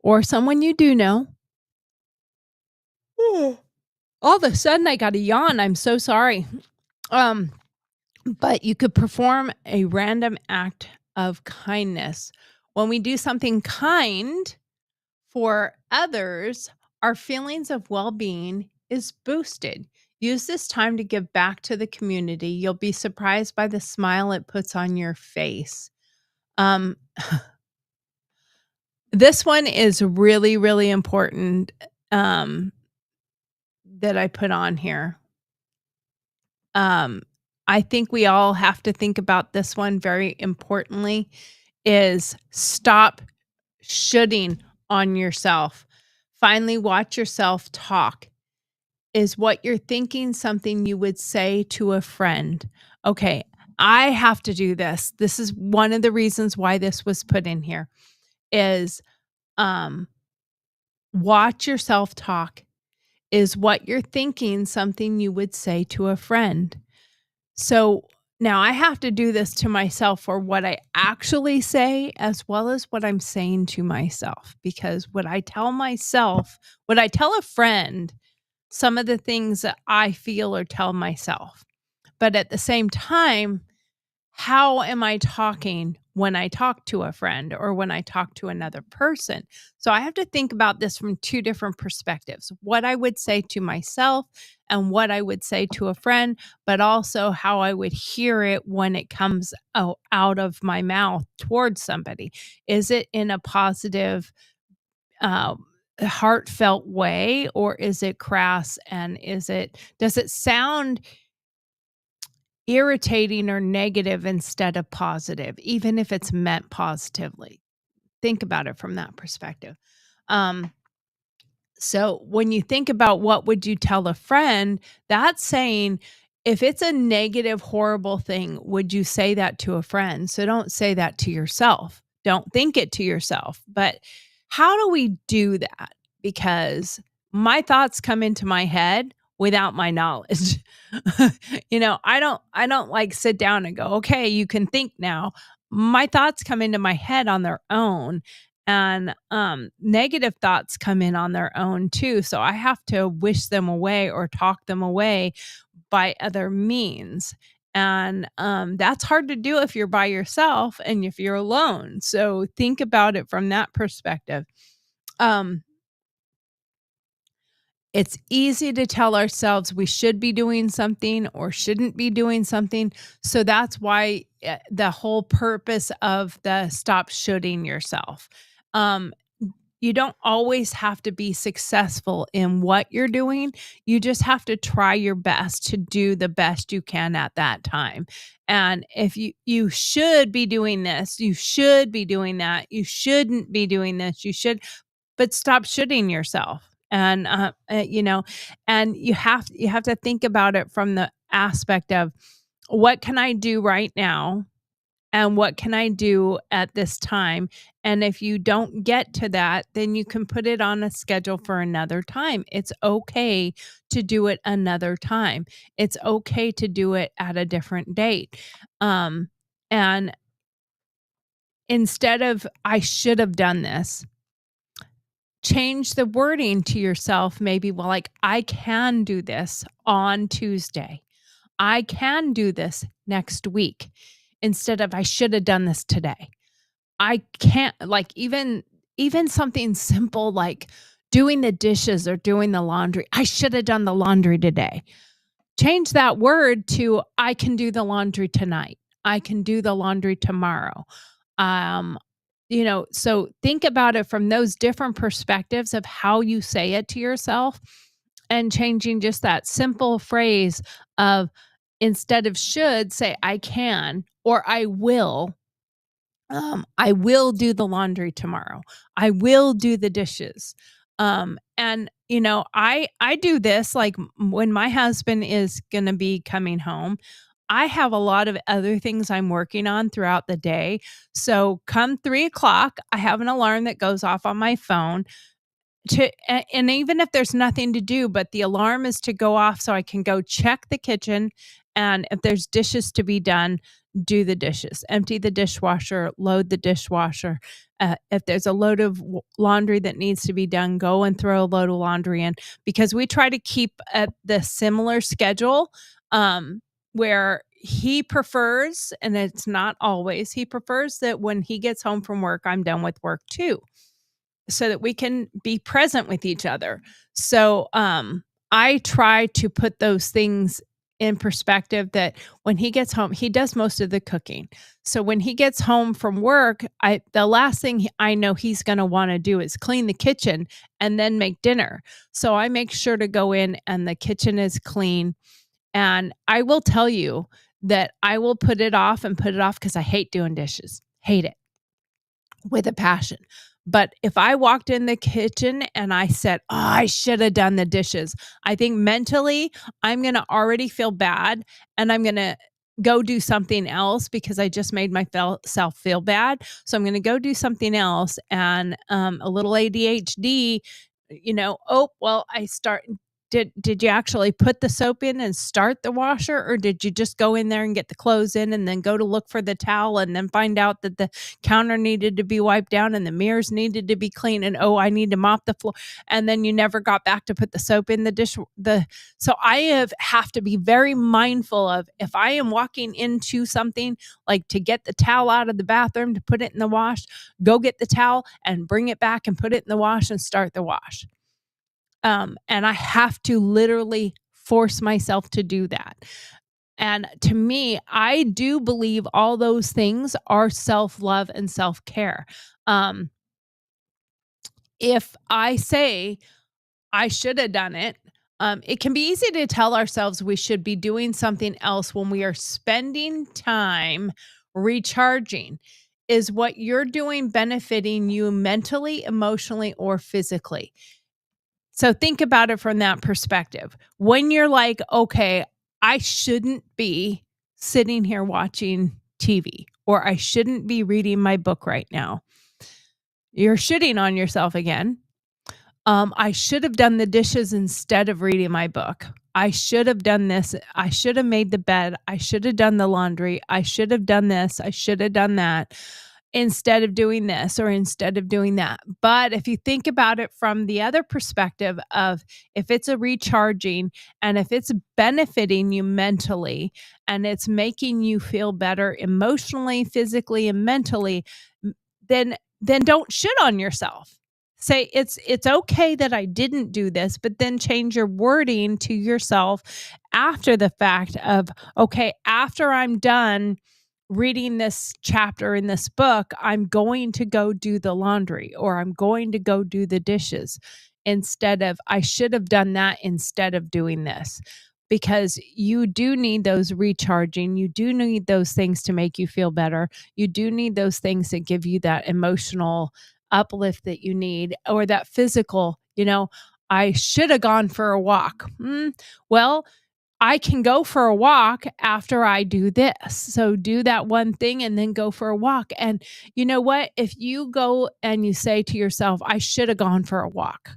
or someone you do know. All of a sudden, I got a yawn. I'm so sorry. But you could perform a random act of kindness. When we do something kind for others, our feelings of well-being is boosted. Use this time to give back to the community. You'll be surprised by the smile it puts on your face. Um, this one is really, really important, that I put on here. I think we all have to think about this one very importantly, is stop shoulding on yourself. Finally watch yourself talk. Is what you're thinking something you would say to a friend? Okay, I have to do this. This is one of the reasons why this was put in here is watch yourself talk. Is what you're thinking something you would say to a friend? So Now I have to do this to myself for what I actually say as well as what I'm saying to myself, because what I tell a friend, some of the things that I feel or tell myself. But at the same time, how am I talking when I talk to a friend or when I talk to another person? So I have to think about this from two different perspectives, what I would say to myself and what I would say to a friend, but also how I would hear it when it comes out of my mouth towards somebody. Is it in a positive, heartfelt way, or is it crass, and does it sound irritating or negative instead of positive, even if it's meant positively? Think about it from that perspective. Um, so when you think about what would you tell a friend, that's saying, if it's a negative, horrible thing, would you say that to a friend? So don't say that to yourself. Don't think it to yourself. But how do we do that? Because my thoughts come into my head without my knowledge. I don't like sit down and go, okay, you can think now. My thoughts come into my head on their own, and negative thoughts come in on their own too, so I have to wish them away or talk them away by other means. And that's hard to do if you're by yourself and if you're alone, so think about it from that perspective. um it's easy to tell ourselves we should be doing something or shouldn't be doing something. So that's why the whole purpose of the stop shoulding yourself. Um, you don't always have to be successful in what you're doing. You just have to try your best to do the best you can at that time. And if you should be doing this, you should be doing that, you shouldn't be doing this, you should, but stop shooting yourself. And and you have to think about it from the aspect of, what can I do right now and what can I do at this time? And if you don't get to that, then you can put it on a schedule for another time. It's okay to do it another time. It's okay to do it at a different date. And instead of I should have done this, change the wording to yourself, maybe, well, like, I can do this on Tuesday. I can do this next week, instead of I should have done this today. I can't, like, even something simple like doing the dishes or doing the laundry. I should have done the laundry today. Change that word to I can do the laundry tonight. I can do the laundry tomorrow. Um, so think about it from those different perspectives of how you say it to yourself, and changing just that simple phrase of, instead of should, say I can or I will. I will do the laundry tomorrow. I will do the dishes. And I do this, like, when my husband is going to be coming home, I have a lot of other things I'm working on throughout the day. So come 3 o'clock, I have an alarm that goes off on my phone and even if there's nothing to do, but the alarm is to go off so I can go check the kitchen, and if there's dishes to be done, do the dishes, empty the dishwasher, load the dishwasher. If there's a load of laundry that needs to be done, go and throw a load of laundry in, because we try to keep at the similar schedule, where he prefers, and it's not always, he prefers that when he gets home from work, I'm done with work too, so that we can be present with each other. So, I try to put those things in perspective, that when he gets home, he does most of the cooking. So when he gets home from work, the last thing I know he's going to want to do is clean the kitchen and then make dinner. So I make sure to go in and the kitchen is clean. And I will tell you that I will put it off and put it off because I hate doing dishes. Hate it with a passion. But if I walked in the kitchen and I said, "Oh, I should have done the dishes," I think mentally I'm going to already feel bad, and I'm going to go do something else because I just made myself feel bad. So I'm going to go do something else, and a little ADHD, oh, well, I start. Did you actually put the soap in and start the washer, or did you just go in there and get the clothes in and then go to look for the towel and then find out that the counter needed to be wiped down and the mirrors needed to be clean and, "Oh, I need to mop the floor," and then you never got back to put the soap in the dish the so I have to be very mindful of, if I am walking into something, like to get the towel out of the bathroom to put it in the wash, go get the towel and bring it back and put it in the wash and start the wash. And I have to literally force myself to do that. And to me, I do believe all those things are self-love and self-care. Um, if I say I should have done it, it can be easy to tell ourselves we should be doing something else when we are spending time recharging. Is what you're doing benefiting you mentally, emotionally, or physically? So think about it from that perspective. When you're like, okay, I shouldn't be sitting here watching TV, or I shouldn't be reading my book right now. You're shitting on yourself again. I should have done the dishes instead of reading my book. I should have done this. I should have made the bed. I should have done the laundry. I should have done this. I should have done that instead of doing this or instead of doing that. But if you think about it from the other perspective of, if it's a recharging and if it's benefiting you mentally and it's making you feel better emotionally, physically, and mentally, m- then don't shit on yourself. Say it's okay that I didn't do this, but then change your wording to yourself after the fact of, okay, after I'm done reading this chapter in this book, I'm going to go do the laundry, or I'm going to go do the dishes, instead of, I should have done that instead of doing this. Because you do need those recharging, you do need those things to make you feel better. You do need those things that give you that emotional uplift that you need, or that physical, I should have gone for a walk. Well, I can go for a walk after I do this. So do that one thing and then go for a walk. And you know what? If you go and you say to yourself, I should have gone for a walk.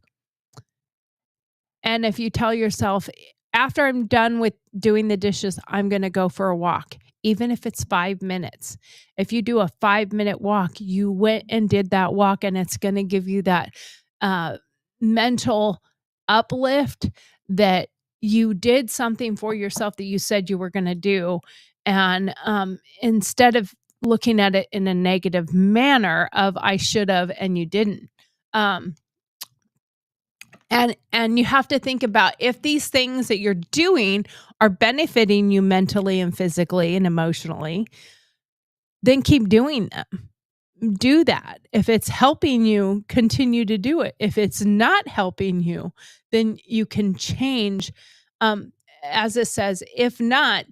And if you tell yourself, after I'm done with doing the dishes, I'm going to go for a walk, even if it's 5 minutes. If you do a 5-minute walk, you went and did that walk, and it's going to give you that uh, mental uplift that you did something for yourself that you said you were going to do. And instead of looking at it in a negative manner of, I should have and you didn't. Um, and you have to think about, if these things that you're doing are benefiting you mentally and physically and emotionally, then keep doing them. Do that. If it's helping you, continue to do it. If it's not helping you, then you can change. Um, as it says, if not,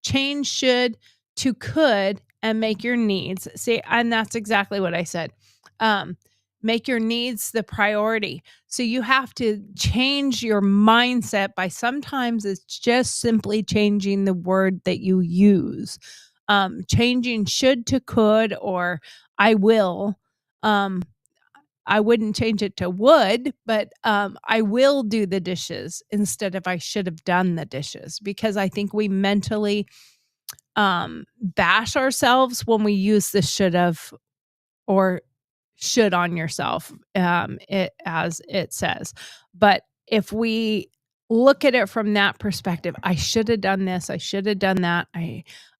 change should to could and make your needs. See, and that's exactly what I said. Um, make your needs the priority. So you have to change your mindset by, sometimes it's just simply changing the word that you use. Changing should to could, or I will. Um, I wouldn't change it to would, but I will do the dishes instead of I should have done the dishes, because I think we mentally bash ourselves when we use the should have or should on yourself, as it says. But if we look at it from that perspective, I should have done this, I should have done that,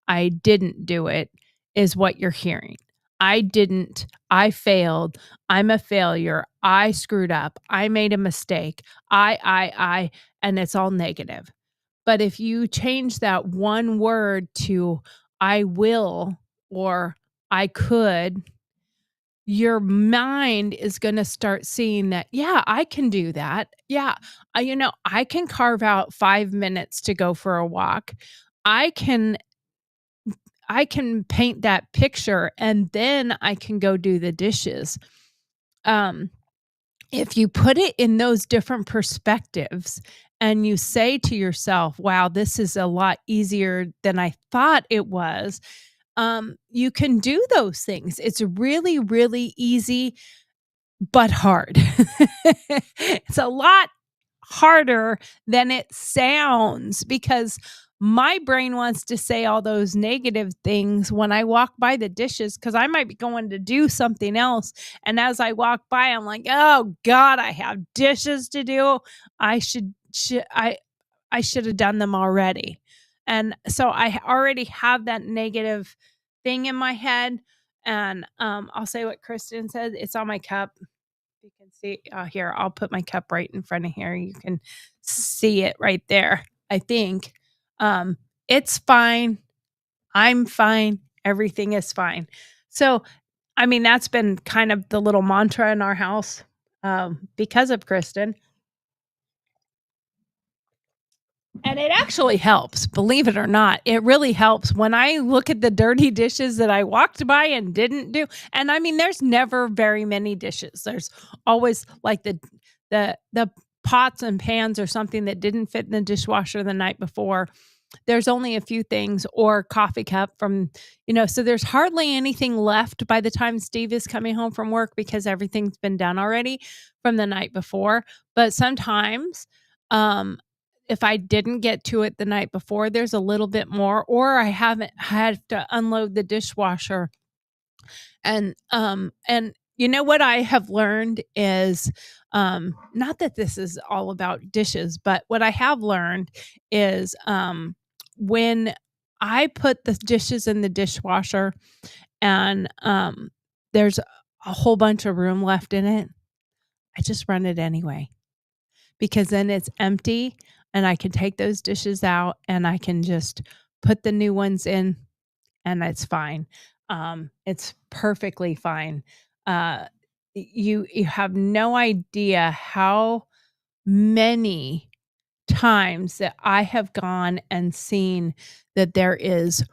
I didn't do it, is what you're hearing. I didn't, I failed, I'm a failure, I screwed up, I made a mistake, and it's all negative. But if you change that one word to I will or I could, your mind is going to start seeing that, yeah, I can do that. Yeah, I can carve out 5 minutes to go for a walk. I can I can paint that picture, and then I can go do the dishes. Um if you put it in those different perspectives and you say to yourself, wow, this is a lot easier than I thought it was, you can do those things. It's really, really easy but hard. It's a lot harder than it sounds, because my brain wants to say all those negative things when I walk by the dishes, because I might be going to do something else. And as I walk by, I'm like, oh God, I have dishes to do. I should have done them already. And so I already have that negative thing in my head. And I'll say what Kristen said. It's on my cup. You can see here. I'll put my cup right in front of here. You can see it right there. I think um, it's fine. I'm fine. Everything is fine. So, I mean, that's been kind of the little mantra in our house because of Kristen. And it actually helps, believe it or not. It really helps when I look at the dirty dishes that I walked by and didn't do. And I mean, there's never very many dishes. There's always like the pots and pans or something that didn't fit in the dishwasher the night before. There's only a few things, or coffee cup from, so there's hardly anything left by the time Steve is coming home from work, because everything's been done already from the night before. But sometimes, um, if I didn't get to it the night before, there's a little bit more, or I haven't had to unload the dishwasher. And you know what I have learned is, not that this is all about dishes, but what I have learned is, when I put the dishes in the dishwasher and there's a whole bunch of room left in it, I just run it anyway, because then it's empty and I can take those dishes out and I can just put the new ones in, and it's fine. It's perfectly fine. You have no idea how many times that I have gone and seen that there is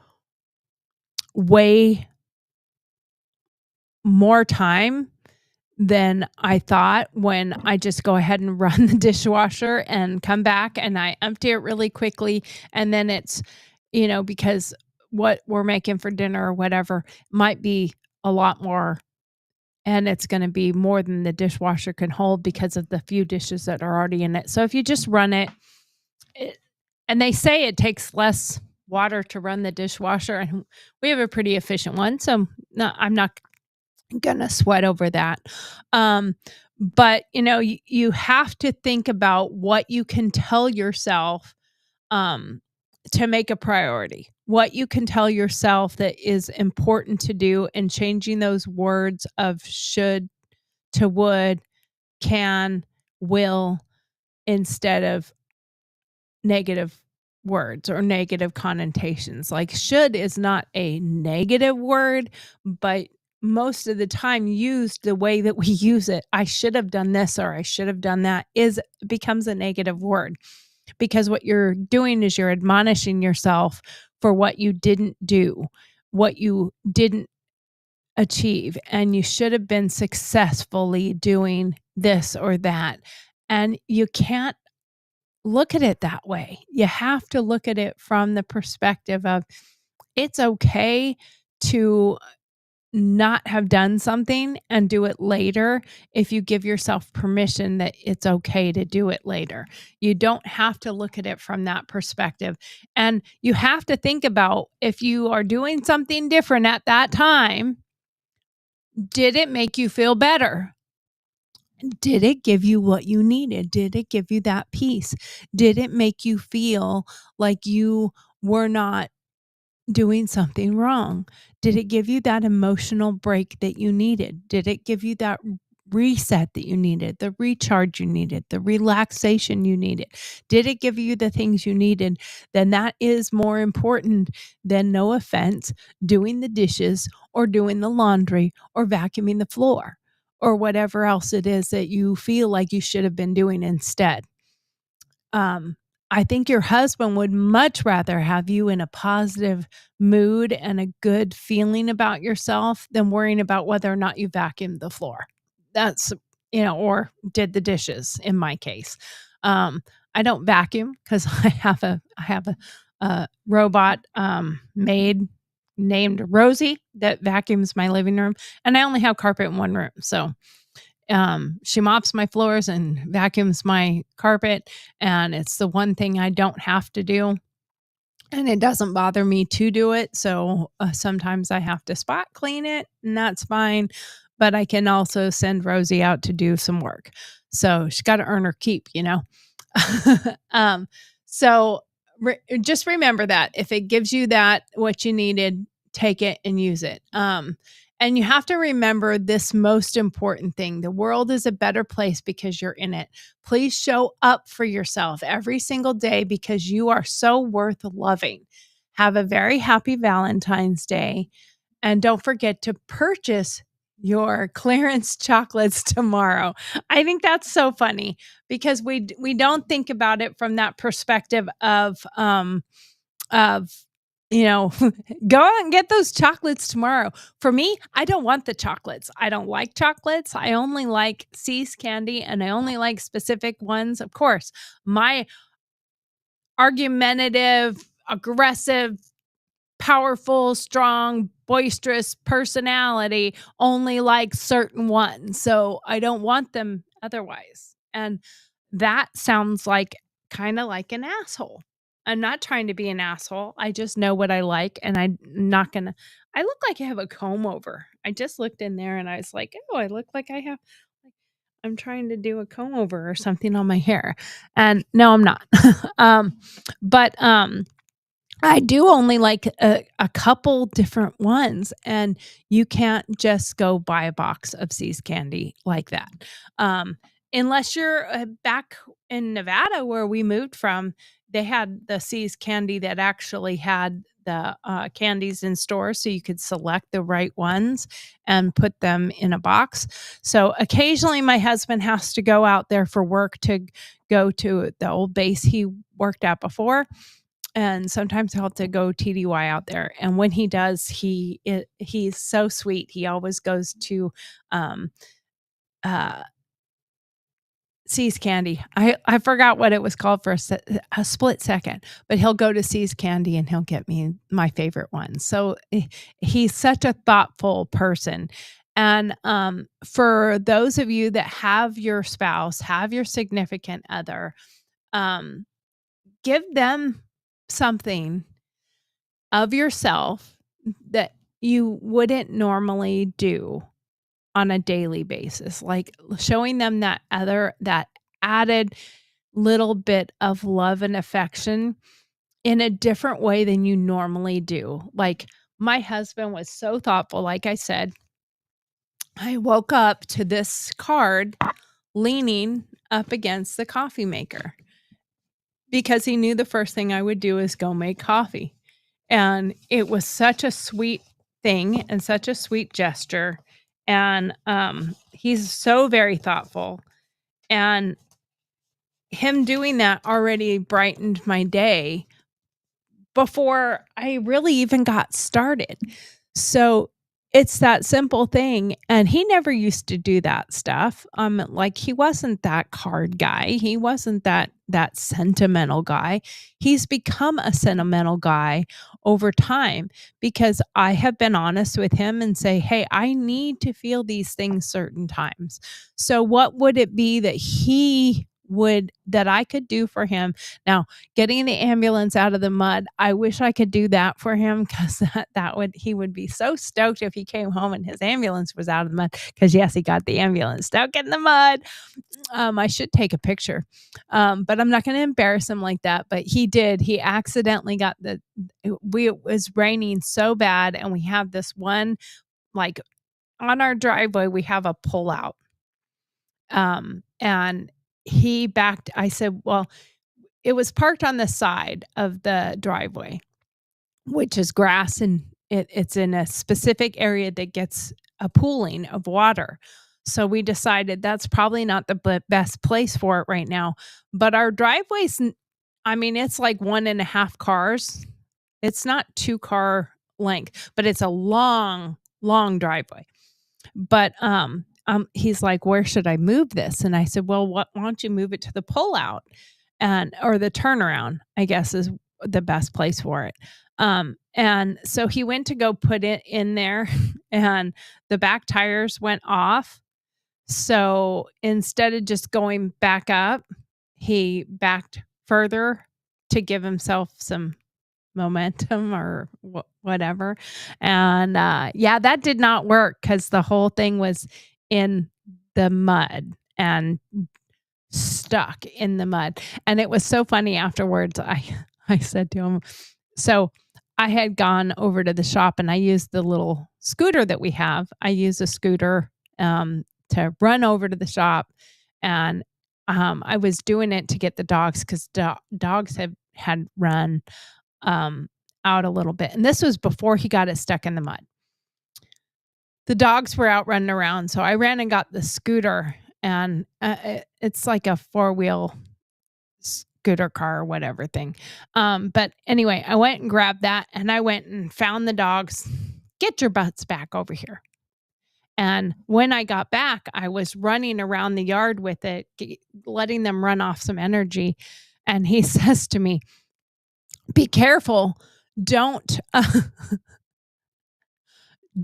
way more time than I thought when I just go ahead and run the dishwasher and come back and I empty it really quickly. And then it's, because what we're making for dinner or whatever might be a lot more, and it's going to be more than the dishwasher can hold because of the few dishes that are already in it. So if you just run it, and they say it takes less water to run the dishwasher, and we have a pretty efficient one. So no, I'm not gonna sweat over that. But you have to think about what you can tell yourself um, to make a priority. What you can tell yourself that is important to do, and changing those words of should to would, can, will, instead of negative words or negative connotations. Like should is not a negative word, but most of the time used the way that we use it, I should have done this or I should have done that, is becomes a negative word, because what you're doing is you're admonishing yourself for what you didn't do, what you didn't achieve, and you should have been successfully doing this or that. And you can't look at it that way. You have to look at it from the perspective of it's okay to not have done something and do it later if you give yourself permission that it's okay to do it later. You don't have to look at it from that perspective. And you have to think about, if you are doing something different at that time, did it make you feel better? Did it give you what you needed? Did it give you that peace? Did it make you feel like you were not doing something wrong? Did it give you that emotional break that you needed? Did it give you that reset that you needed, the recharge you needed, the relaxation you needed? Did it give you the things you needed? Then that is more important than, no offense, doing the dishes or doing the laundry or vacuuming the floor or whatever else it is that you feel like you should have been doing instead. I think your husband would much rather have you in a positive mood and a good feeling about yourself than worrying about whether or not you vacuumed the floor. That's, or did the dishes in my case. I don't vacuum because I have a robot maid named Rosie that vacuums my living room, and I only have carpet in one room. So She mops my floors and vacuums my carpet, and it's the one thing I don't have to do, and it doesn't bother me to do it, so, sometimes I have to spot clean it, and that's fine, but I can also send Rosie out to do some work. So, she's gotta earn her keep, you know? Um, so just remember that if it gives you that what you needed, take it and use it. And you have to remember this most important thing. The world is a better place because you're in it. Please show up for yourself every single day because you are so worth loving. Have a very happy Valentine's Day. And don't forget to purchase your clearance chocolates tomorrow. I think that's so funny because we don't think about it from that perspective of you know, go out and get those chocolates tomorrow. For me, I don't want the chocolates. I don't like chocolates. I only like See's candy and I only like specific ones. Of course, my argumentative, aggressive, powerful, strong, boisterous personality only like certain ones. So I don't want them otherwise. And that sounds like kind of like an asshole. I'm not trying to be an asshole. I just know what I like and I'm not going to. I look like I have a comb over. I just looked in there and I was like, "Oh, I look like I have like I'm trying to do a comb over or something on my hair." And no, I'm not. um but I do only like a couple different ones, and you can't just go buy a box of See's candy like that. Um, Unless you're back in Nevada where we moved from, they had the See's candy that actually had the candies in stores so you could select the right ones and put them in a box. So occasionally my husband has to go out there for work to go to the old base he worked at before, and sometimes he'll have to go TDY out there. And when he does, he's so sweet. He always goes to um, uh, See's Candy. I forgot what it was called for a split second, but he'll go to See's Candy and he'll get me my favorite one. So he's such a thoughtful person. And for those of you that have your spouse, have your significant other, um, give them something of yourself that you wouldn't normally do on a daily basis, like showing them that added little bit of love and affection in a different way than you normally do. Like my husband was so thoughtful. Like I said, I woke up to this card leaning up against the coffee maker because he knew the first thing I would do is go make coffee. And it was such a sweet thing and such a sweet gesture. And he's so very thoughtful. And him doing that already brightened my day before I really even got started. So it's that simple thing. And he never used to do that stuff. Like he wasn't that card guy. He wasn't that sentimental guy. He's become a sentimental guy over time because I have been honest with him and say, "Hey, I need to feel these things certain times." So what would it be that I could do for him? Now, getting the ambulance out of the mud, I wish I could do that for him because he would be so stoked if he came home and his ambulance was out of the mud. Because yes, he got the ambulance stuck in the mud. I should take a picture, but I'm not going to embarrass him like that. But he did. He accidentally got it was raining so bad, and we have this one like on our driveway. We have a pullout, and he backed. I said, "Well." It was parked on the side of the driveway, which is grass, and it's in a specific area that gets a pooling of water. So we decided that's probably not the best place for it right now. But our I mean, it's like 1.5 cars. It's not 2-car length, but it's a long, long driveway. But he's like, "Where should I move this?" And I said, "Well, why don't you move it to the pullout?" Or the turnaround, I guess, is the best place for it. And so he went to go put it in there, and the back tires went off. So instead of just going back up, he backed further to give himself some momentum or whatever. And yeah, that did not work because the whole thing was in the mud and stuck in the mud. And it was so funny afterwards. I said to him, so I had gone over to the shop and I used the little scooter that we have. I use a scooter to run over to the shop, and I was doing it to get the dogs because dogs had run um, out a little bit, and this was before he got it stuck in the mud. The dogs were out running around, so I ran and got the scooter, and it's like a four-wheel scooter car or whatever thing. But anyway, I went and grabbed that, and I went and found the dogs. Get your butts back over here. And when I got back, I was running around the yard with it, letting them run off some energy. And he says to me, "Be careful. Don't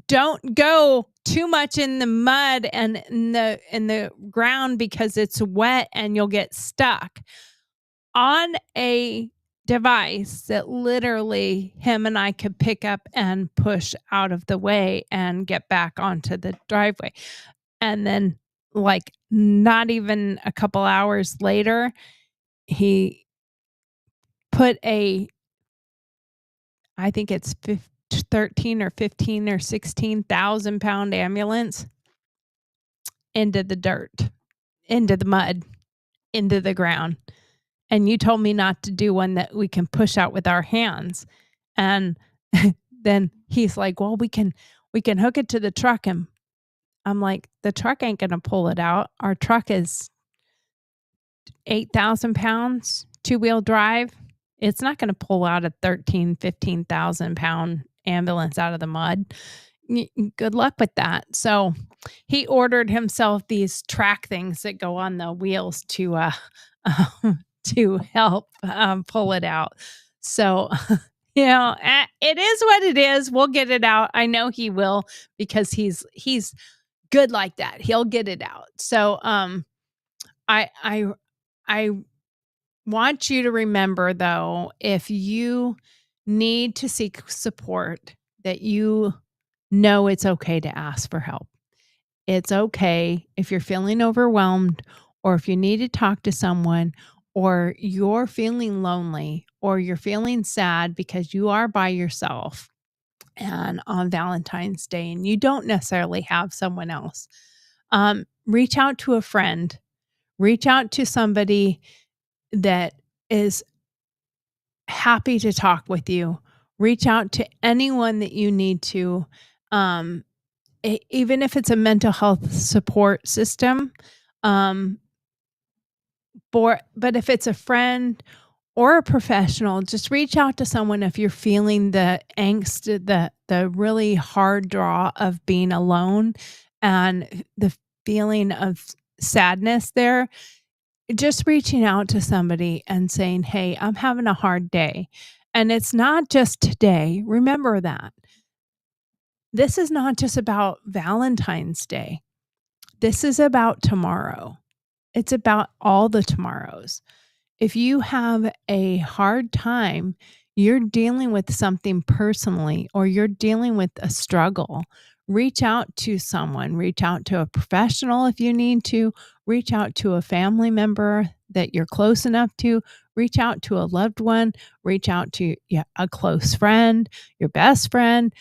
don't go too much in the mud and in the ground because it's wet and you'll get stuck." On a device that literally him and I could pick up and push out of the way and get back onto the driveway. And then, like, not even a couple hours later, he put I think it's 13 or 15 or 16,000 pound ambulance into the dirt, into the mud, into the ground. And you told me not to do one that we can push out with our hands. And then he's like, "Well, we can hook it to the truck." And I'm like, "The truck ain't going to pull it out. Our truck is 8,000 pounds, two-wheel drive. It's not going to pull out a 13, 15,000 pound ambulance out of the mud. Good luck with that." So he ordered himself these track things that go on the wheels to help pull it out. So, it is what it is. We'll get it out. I know he will because he's good like that. He'll get it out. So, I I I want you to remember, though, if you need to seek support, that you know it's okay to ask for help. It's okay if you're feeling overwhelmed, or if you need to talk to someone, or you're feeling lonely, or you're feeling sad because you are by yourself and on Valentine's Day and you don't necessarily have someone else. Reach out to a friend, reach out to somebody that is happy to talk with you. Reach out to anyone that you need to, um, even if it's a mental health support system. Um, but if it's a friend or a professional, just reach out to someone if you're feeling the angst, the really hard draw of being alone and the feeling of sadness there. Just reaching out to somebody and saying, "Hey, I'm having a hard day." And it's not just today. Remember that. This is not just about Valentine's Day. This is about tomorrow. It's about all the tomorrows. If you have a hard time, you're dealing with something personally, or you're dealing with a struggle, reach out to someone, reach out to a professional if you need to, reach out to a family member that you're close enough to, reach out to a loved one, reach out to, yeah, a close friend, your best friend.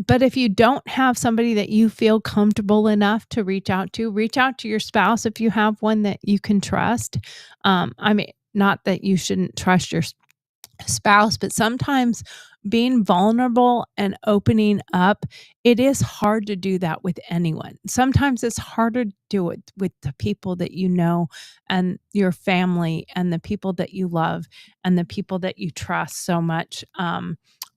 But if you don't have somebody that you feel comfortable enough to reach out to your spouse if you have one that you can trust. I mean, not that you shouldn't trust your spouse, but sometimes being vulnerable and opening up, it is hard to do that with anyone. Sometimes it's harder to do it with the people that you know and your family and the people that you love and the people that you trust so much.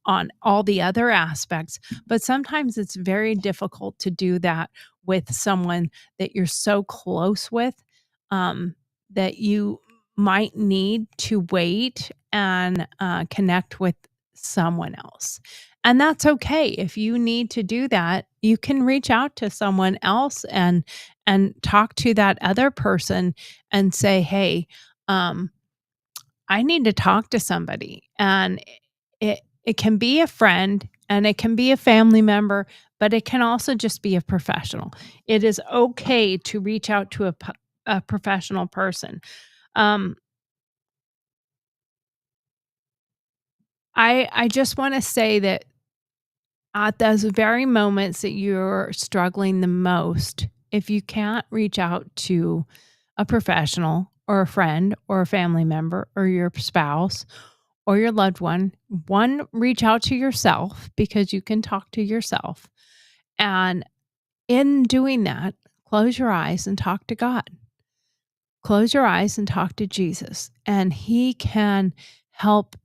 On all the other aspects, but sometimes it's very difficult to do that with someone that you're so close with, that you might need to wait and connect with someone else. And that's okay. If you need to do that, you can reach out to someone else and talk to that other person and say, "Hey, um, I need to talk to somebody." And it can be a friend and it can be a family member, but it can also just be a professional. It is okay to reach out to a professional person. Um, I just want to say that at those very moments that you're struggling the most, if you can't reach out to a professional or a friend or a family member or your spouse or your loved one, reach out to yourself because you can talk to yourself. And in doing that, close your eyes and talk to God. Close your eyes and talk to Jesus, and He can help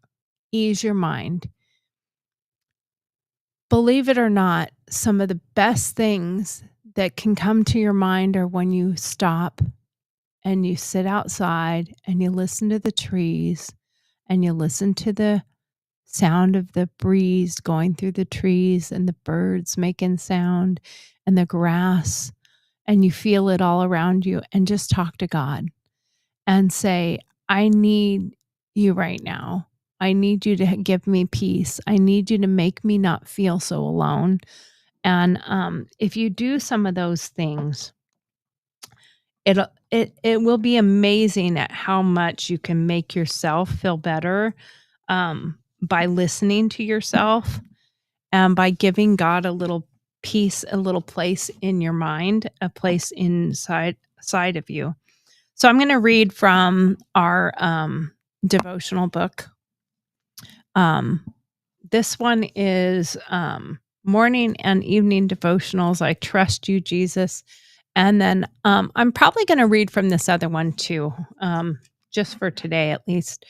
ease your mind. Believe it or not, some of the best things that can come to your mind are when you stop and you sit outside and you listen to the trees and you listen to the sound of the breeze going through the trees and the birds making sound and the grass, and you feel it all around you, and just talk to God and say, I need you right now. I need you to give me peace. I need you to make me not feel so alone. And if you do some of those things, it will be amazing at how much you can make yourself feel better by listening to yourself and by giving God a little peace, a little place in your mind, a place inside of you. So I'm going to read from our devotional book. Um, this one is morning and evening devotionals. I trust you, Jesus. And then I'm probably going to read from this other one too, just for today at least.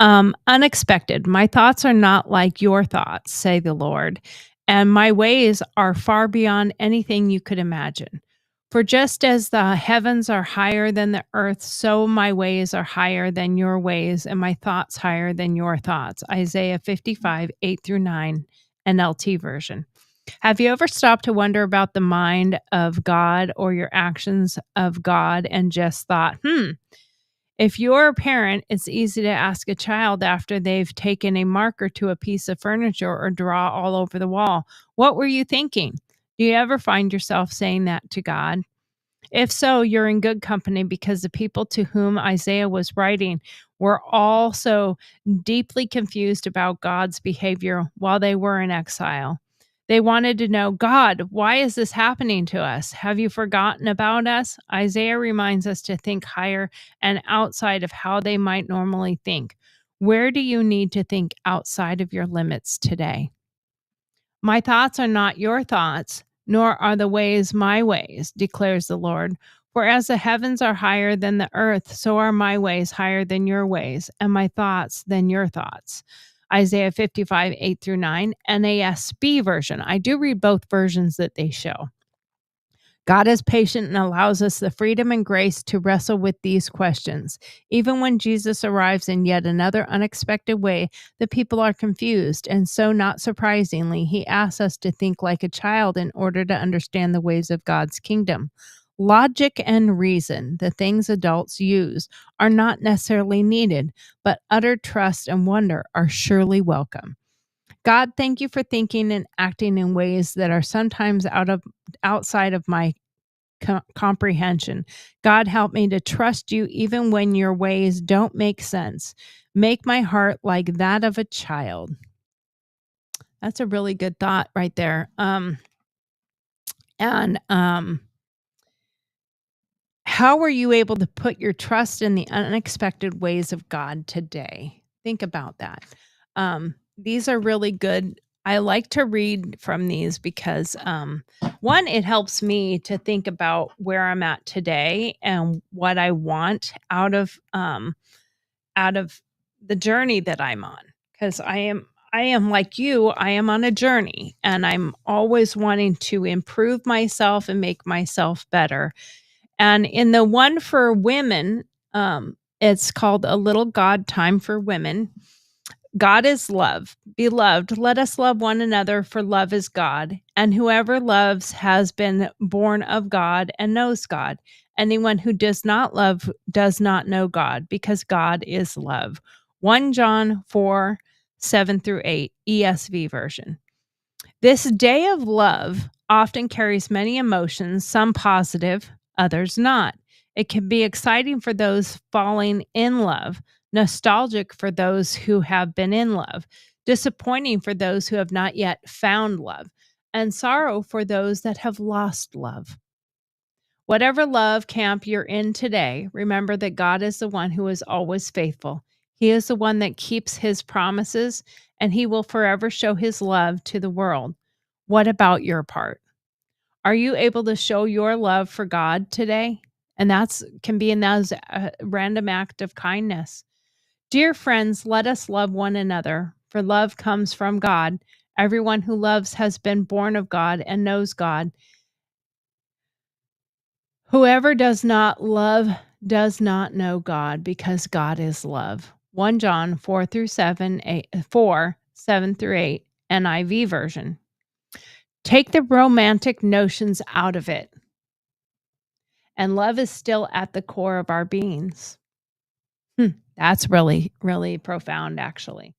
Unexpected. My thoughts are not like your thoughts, say the Lord, and my ways are far beyond anything you could imagine. For just as the heavens are higher than the earth, so my ways are higher than your ways, and my thoughts higher than your thoughts. Isaiah 55, 8 through 9, NLT version. Have you ever stopped to wonder about the mind of God or your actions of God and just thought, if you're a parent, it's easy to ask a child after they've taken a marker to a piece of furniture or draw all over the wall, what were you thinking? Do you ever find yourself saying that to God? If so, you're in good company because the people to whom Isaiah was writing were also deeply confused about God's behavior while they were in exile. They wanted to know, God, why is this happening to us? Have you forgotten about us? Isaiah reminds us to think higher and outside of how they might normally think. Where do you need to think outside of your limits today? My thoughts are not your thoughts, nor are the ways my ways, declares the Lord. For as the heavens are higher than the earth, so are my ways higher than your ways, and my thoughts than your thoughts. Isaiah 55, 8 through 9, NASB version. I do read both versions that they show. God is patient and allows us the freedom and grace to wrestle with these questions. Even when Jesus arrives in yet another unexpected way, the people are confused, and so, not surprisingly, he asks us to think like a child in order to understand the ways of God's kingdom. Logic and reason, the things adults use, are not necessarily needed, but utter trust and wonder are surely welcome. God, thank you for thinking and acting in ways that are sometimes outside of my comprehension. God, help me to trust you even when your ways don't make sense. Make my heart like that of a child. That's a really good thought right there. And how were you able to put your trust in the unexpected ways of God today? Think about that. These are really good. I like to read from these because one, it helps me to think about where I'm at today and what I want out of the journey that I'm on. Because I am like you, I am on a journey and I'm always wanting to improve myself and make myself better. And in the one for women, it's called A Little God Time for Women. God is love. Beloved, let us love one another, for love is God. And whoever loves has been born of God and knows God. Anyone who does not love does not know God, because God is love. 1 John 4 7 through 8, ESV version. This day of love often carries many emotions, some positive, others not. It can be exciting for those falling in love, nostalgic for those who have been in love, disappointing for those who have not yet found love, and sorrow for those that have lost love. Whatever love camp you're in today, remember that God is the one who is always faithful. He is the one that keeps his promises, and he will forever show his love to the world. What about your part? Are you able to show your love for God today? And that's can be in those random act of kindness. Dear friends, let us love one another, for love comes from God. Everyone who loves has been born of God and knows God. Whoever does not love does not know God, because God is love. 1 John 4 through 7, 8, 4, 7 through 8, NIV version. Take the romantic notions out of it, and love is still at the core of our beings. That's really, really profound, actually.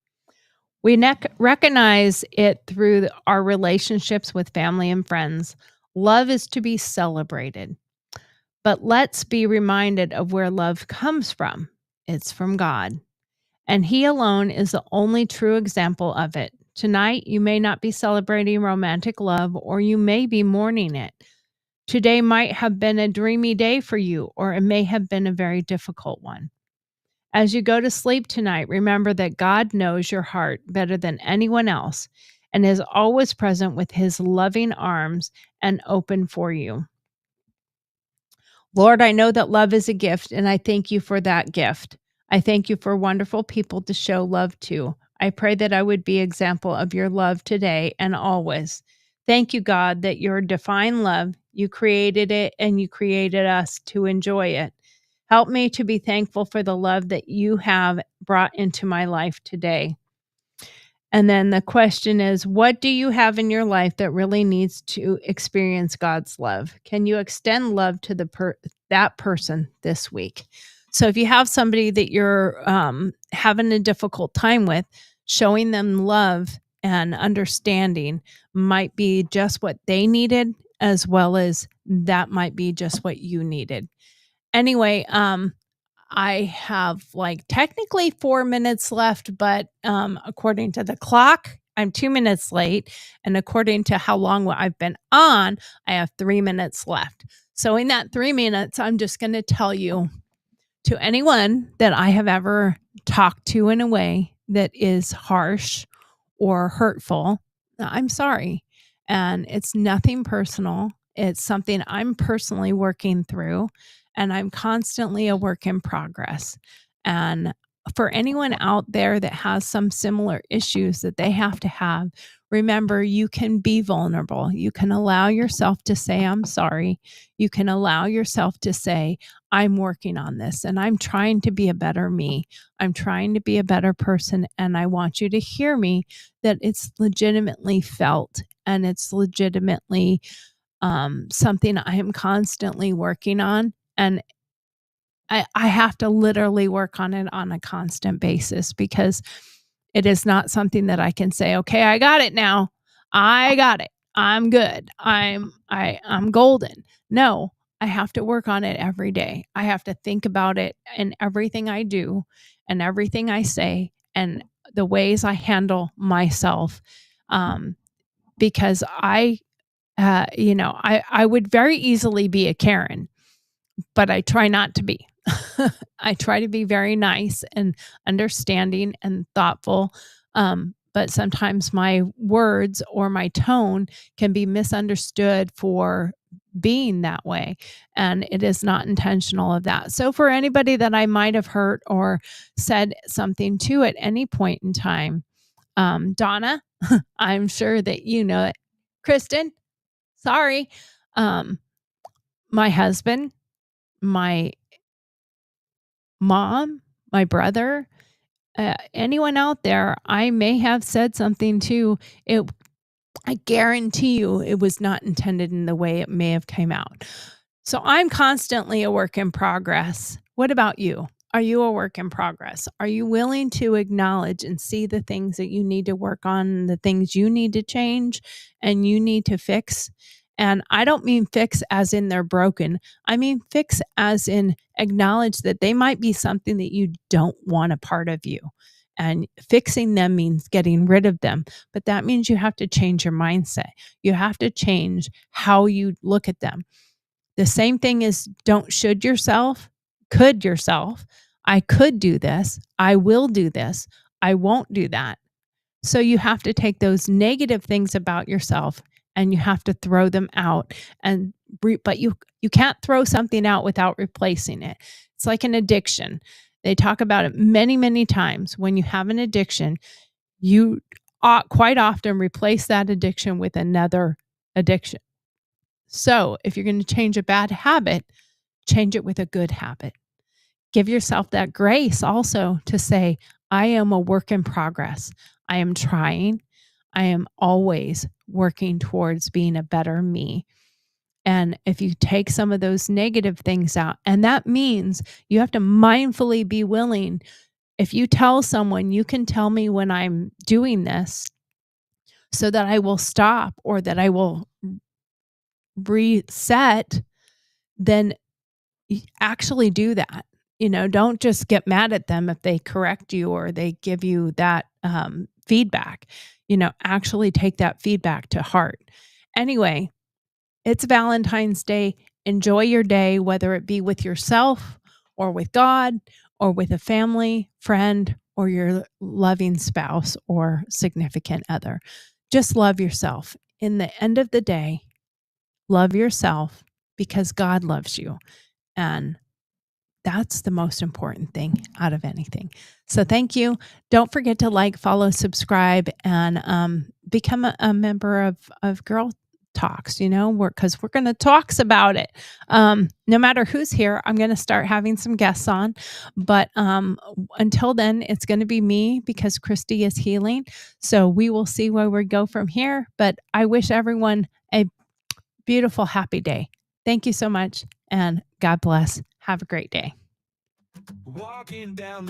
We recognize it through our relationships with family and friends. Love is to be celebrated. But let's be reminded of where love comes from. It's from God, and He alone is the only true example of it. Tonight, you may not be celebrating romantic love, or you may be mourning it. Today might have been a dreamy day for you, or it may have been a very difficult one. As you go to sleep tonight, remember that God knows your heart better than anyone else and is always present with His loving arms and open for you. Lord, I know that love is a gift, and I thank you for that gift. I thank you for wonderful people to show love to. I pray that I would be example of your love today and always. Thank you, God, that your divine love, you created it and you created us to enjoy it. Help me to be thankful for the love that you have brought into my life today. And then the question is, what do you have in your life that really needs to experience God's love? Can you extend love to that person this week? So if you have somebody that you're having a difficult time with, showing them love and understanding might be just what they needed, as well as that might be just what you needed. Anyway, I have like technically 4 minutes left, but according to the clock, I'm 2 minutes late. And according to how long I've been on, I have 3 minutes left. So in that 3 minutes, I'm just going to tell you, to anyone that I have ever talked to in a way that is harsh or hurtful, I'm sorry. And it's nothing personal. It's something I'm personally working through, and I'm constantly a work in progress. And for anyone out there that has some similar issues that they have to have, remember, you can be vulnerable. You can allow yourself to say, I'm sorry. You can allow yourself to say, I'm working on this and I'm trying to be a better me. I'm trying to be a better person. And I want you to hear me that it's legitimately felt and it's legitimately something I am constantly working on. And I have to literally work on it on a constant basis, because it is not something that I can say, okay, I got it now. I got it. I'm good. I'm golden. No, I have to work on it every day. I have to think about it in everything I do and everything I say and the ways I handle myself. Because I would very easily be a Karen, but I try not to be. I try to be very nice and understanding and thoughtful. But sometimes my words or my tone can be misunderstood for being that way. And it is not intentional of that. So for anybody that I might have hurt or said something to at any point in time, Donna, I'm sure that you know it. Kristen, sorry. Um, my husband, my mom, my brother, anyone out there, I may have said something too. I guarantee you it was not intended in the way it may have came out. So I'm constantly a work in progress. What about you? Are you a work in progress? Are you willing to acknowledge and see the things that you need to work on, the things you need to change and you need to fix? And I don't mean fix as in they're broken. I mean fix as in acknowledge that they might be something that you don't want a part of you. And fixing them means getting rid of them. But that means you have to change your mindset. You have to change how you look at them. The same thing is don't should yourself, could yourself. I could do this. I will do this. I won't do that. So you have to take those negative things about yourself and you have to throw them out and but you can't throw something out without replacing it. It's like an addiction. They talk about it many times. When you have an addiction, you quite often replace that addiction with another addiction. So if you're going to change a bad habit, change it with a good habit. Give yourself that grace also to say, I am a work in progress. I am trying. I am always working towards being a better me. And if you take some of those negative things out, and that means you have to mindfully be willing. If you tell someone, you can tell me when I'm doing this so that I will stop or that I will reset, then actually do that. Don't just get mad at them if they correct you or they give you that feedback. Actually take that feedback to heart. Anyway, it's Valentine's Day. Enjoy your day, whether it be with yourself or with God or with a family, friend, or your loving spouse or significant other. Just love yourself. In the end of the day, love yourself because God loves you. And that's the most important thing out of anything. So thank you. Don't forget to like, follow, subscribe, and become a member of Girl Talks, because we're going to talks about it. No matter who's here, I'm going to start having some guests on. But until then, it's going to be me because Christy is healing. So we will see where we go from here. But I wish everyone a beautiful, happy day. Thank you so much, and God bless. Have a great day. Walking down